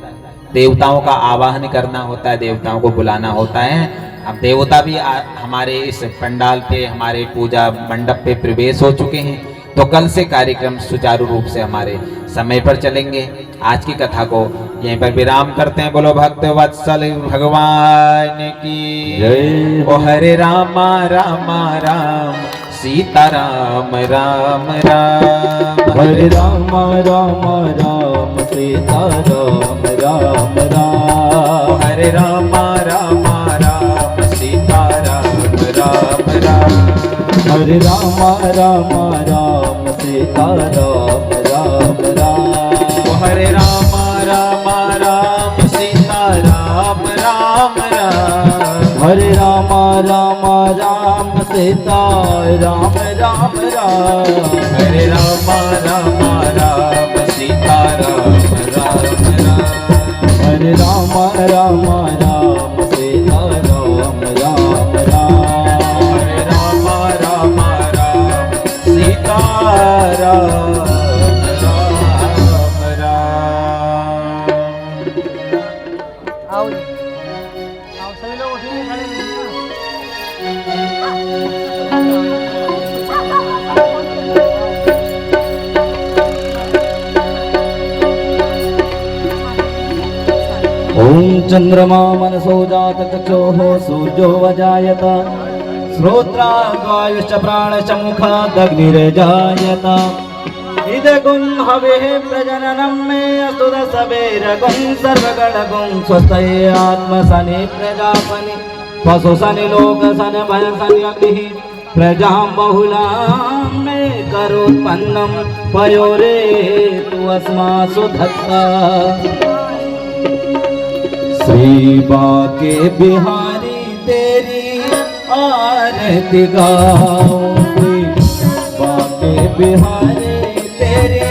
देवताओं का आवाहन करना होता है, देवताओं को बुलाना होता है। अब देवता भी हमारे इस पंडाल पे, हमारे पूजा मंडप पे प्रवेश हो चुके हैं, तो कल से कार्यक्रम सुचारू रूप से हमारे समय पर चलेंगे। आज की कथा को यहीं पर विराम करते हैं। बोलो भक्त वत्सल भगवान की जय। ओ हरे रामा रामा राम सीता राम राम राम, हरे राम राम राम सीता राम राम राम, हरे रामा रामा राम सीता राम राम राम, हरे राम राम राम सीता राम राम राम, हरे राम राम राम सीता राम राम राम, हरे राम राम राम सीता राम राम राम, हरे राम राम राम सीता राम राम राम, हरे राम राम राम सीता राम राम राम, हरे राम राम राम सीता राम राम राम। आओ सभी लोग उठिए, खड़े होइए। ओम चंद्रमा मनसो जात चक्षुः सूर्यो वजायत श्रोत्रागायुश्च प्राणश्च मुखादग्निर्जायत इदगुं हविः प्रजननं मे अस्तु दशवेरगुं सर्वगणगुं स्वस्तये आत्मसनि प्रजापनि पशुसनि लोकसनि भयसनि अग्निः प्रजां बहुलां मे करोत्पन्नं पयोरे तु अस्मासु धत्ता। श्री बाके बिहारी तेरी आरती गाऊं, बाके बिहारी तेरी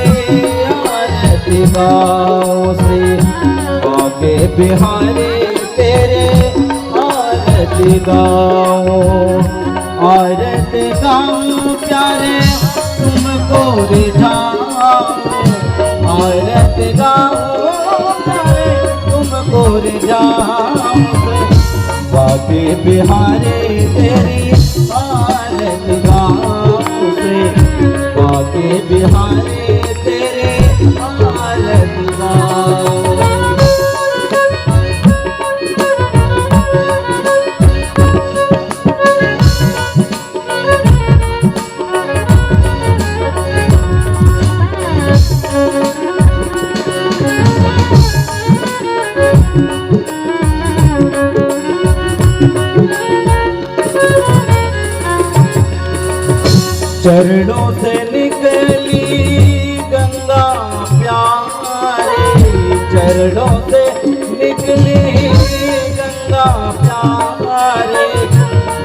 आरती गाऊं, श्री बाके बिहारी तेरे आरती गाऊं, आरती गाऊं प्यारे तुमको गोरे जाऊं आरत गाऊं प्यारे तुमको रे जाऊं बाके बिहारी तेरी आरत गाऊं से बाके बिहारी तेरे आरत गाऊं चरणों से निकली गंगा प्यारे चरणों से निकली गंगा प्यारे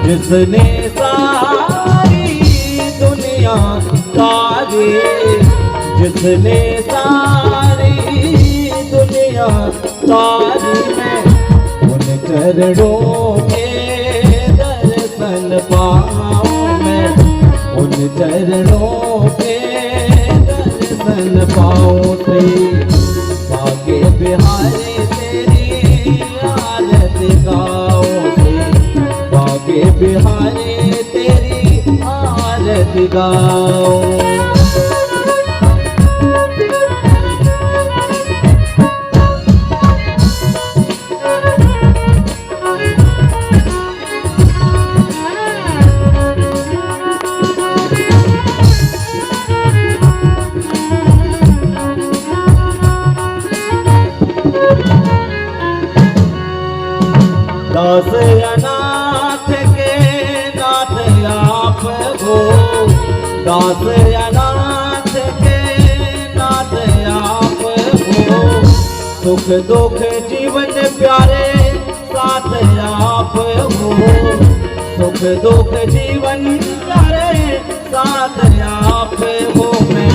जिसने सारी दुनिया तारी जिसने सारी दुनिया तारी में उन चरणों के दर्शन पाऊं मैं उन चरणों के दर्शन पाऊं से बाके बिहारी तेरी आरत गाऊं से बाके बिहारी तेरी आरत गाऊं दास अनाथ के नाथ आप हो दास अनाथ के नाथ आप हो सुख दुख जीवन प्यारे साथ आप हो सुख दुख जीवन प्यारे साथ आप हो मैं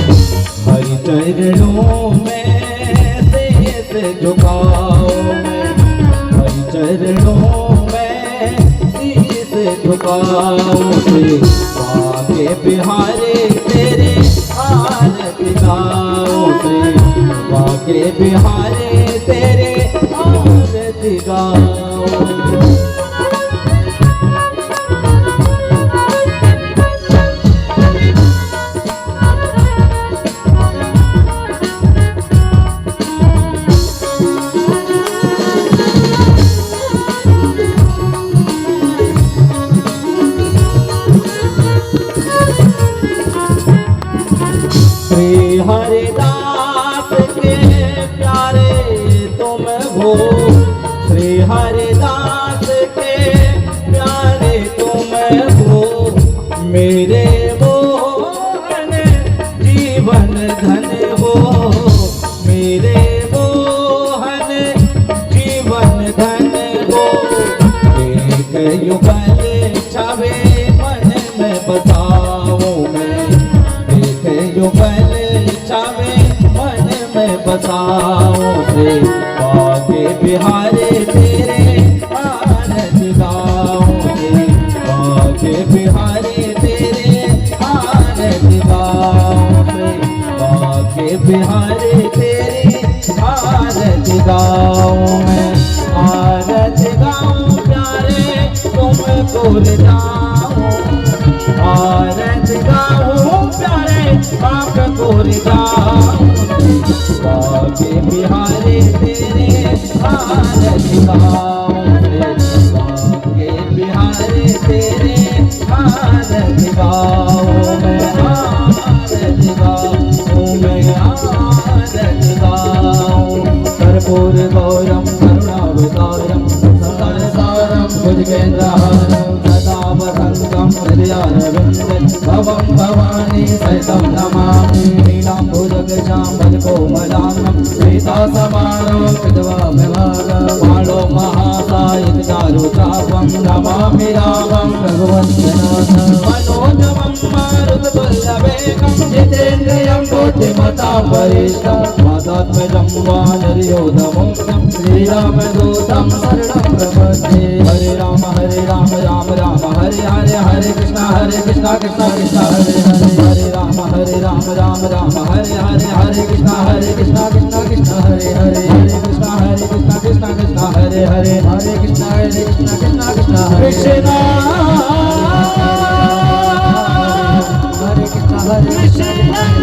हरि चरणों में शीश झुकाऊं मैं हरि चरणों में शीश झुकाऊं से बाके बिहारी तेरे आरत गाऊं से बाके बिहारी तेरे आरत गाऊं श्री हरिदास के प्यारे तुम हो श्री हरिदास के प्यारे तुम हो मेरे मोहन जीवन धन हो मेरे मोहन जीवन धन हो एक युगल छवे मन में बसाऊं मैं एक युगल छवे मन में बसाऊं से बाके बिहारी तेरे आरत गाऊं से बाके बिहारी तेरे आरत गाऊं से बाके बिहारी तेरे आरत गाऊं मैं आरत गाऊं प्यारे तुमको रे जाऊं आरत गाऊं प्यारे आपको रे जाऊं बाके बिहारी तेरे आरत गाऊं बाके बिहारी तेरे आरत गाऊं मैं आरत गाऊं मैं आरत गाऊं कर्पूर गौरम करुणावतारम संसार सारम भुजगेन्द्रहारम सदा वसंतम हृदयारविंद भवं भवानी सहितं नमामि नीलाम्बुजगजाम्बरकोमलांगं श्वेतासमानं कृत्वामिभागं बाणो महासायिक चारुचापं नमामि रामं रघुवंशनाथं मनोजवं मारुततुल्यवेगं जितेन्द्रियं बुद्धिमतां वरिष्ठं मातात्मजं वानरयोधमोक्षं श्रीरामदूतं शरणं प्रपद्ये हरे राम राम राम हरे हरे हरे कृष्ण कृष्ण कृष्ण हरे हरे हरे राम हरे हरे राम राम राम हरे हरे हरे कृष्णा कृष्णा कृष्णा हरे हरे हरे कृष्णा कृष्णा कृष्णा हरे हरे हरे कृष्णा कृष्णा कृष्णा कृष्णा हरे कृष्णा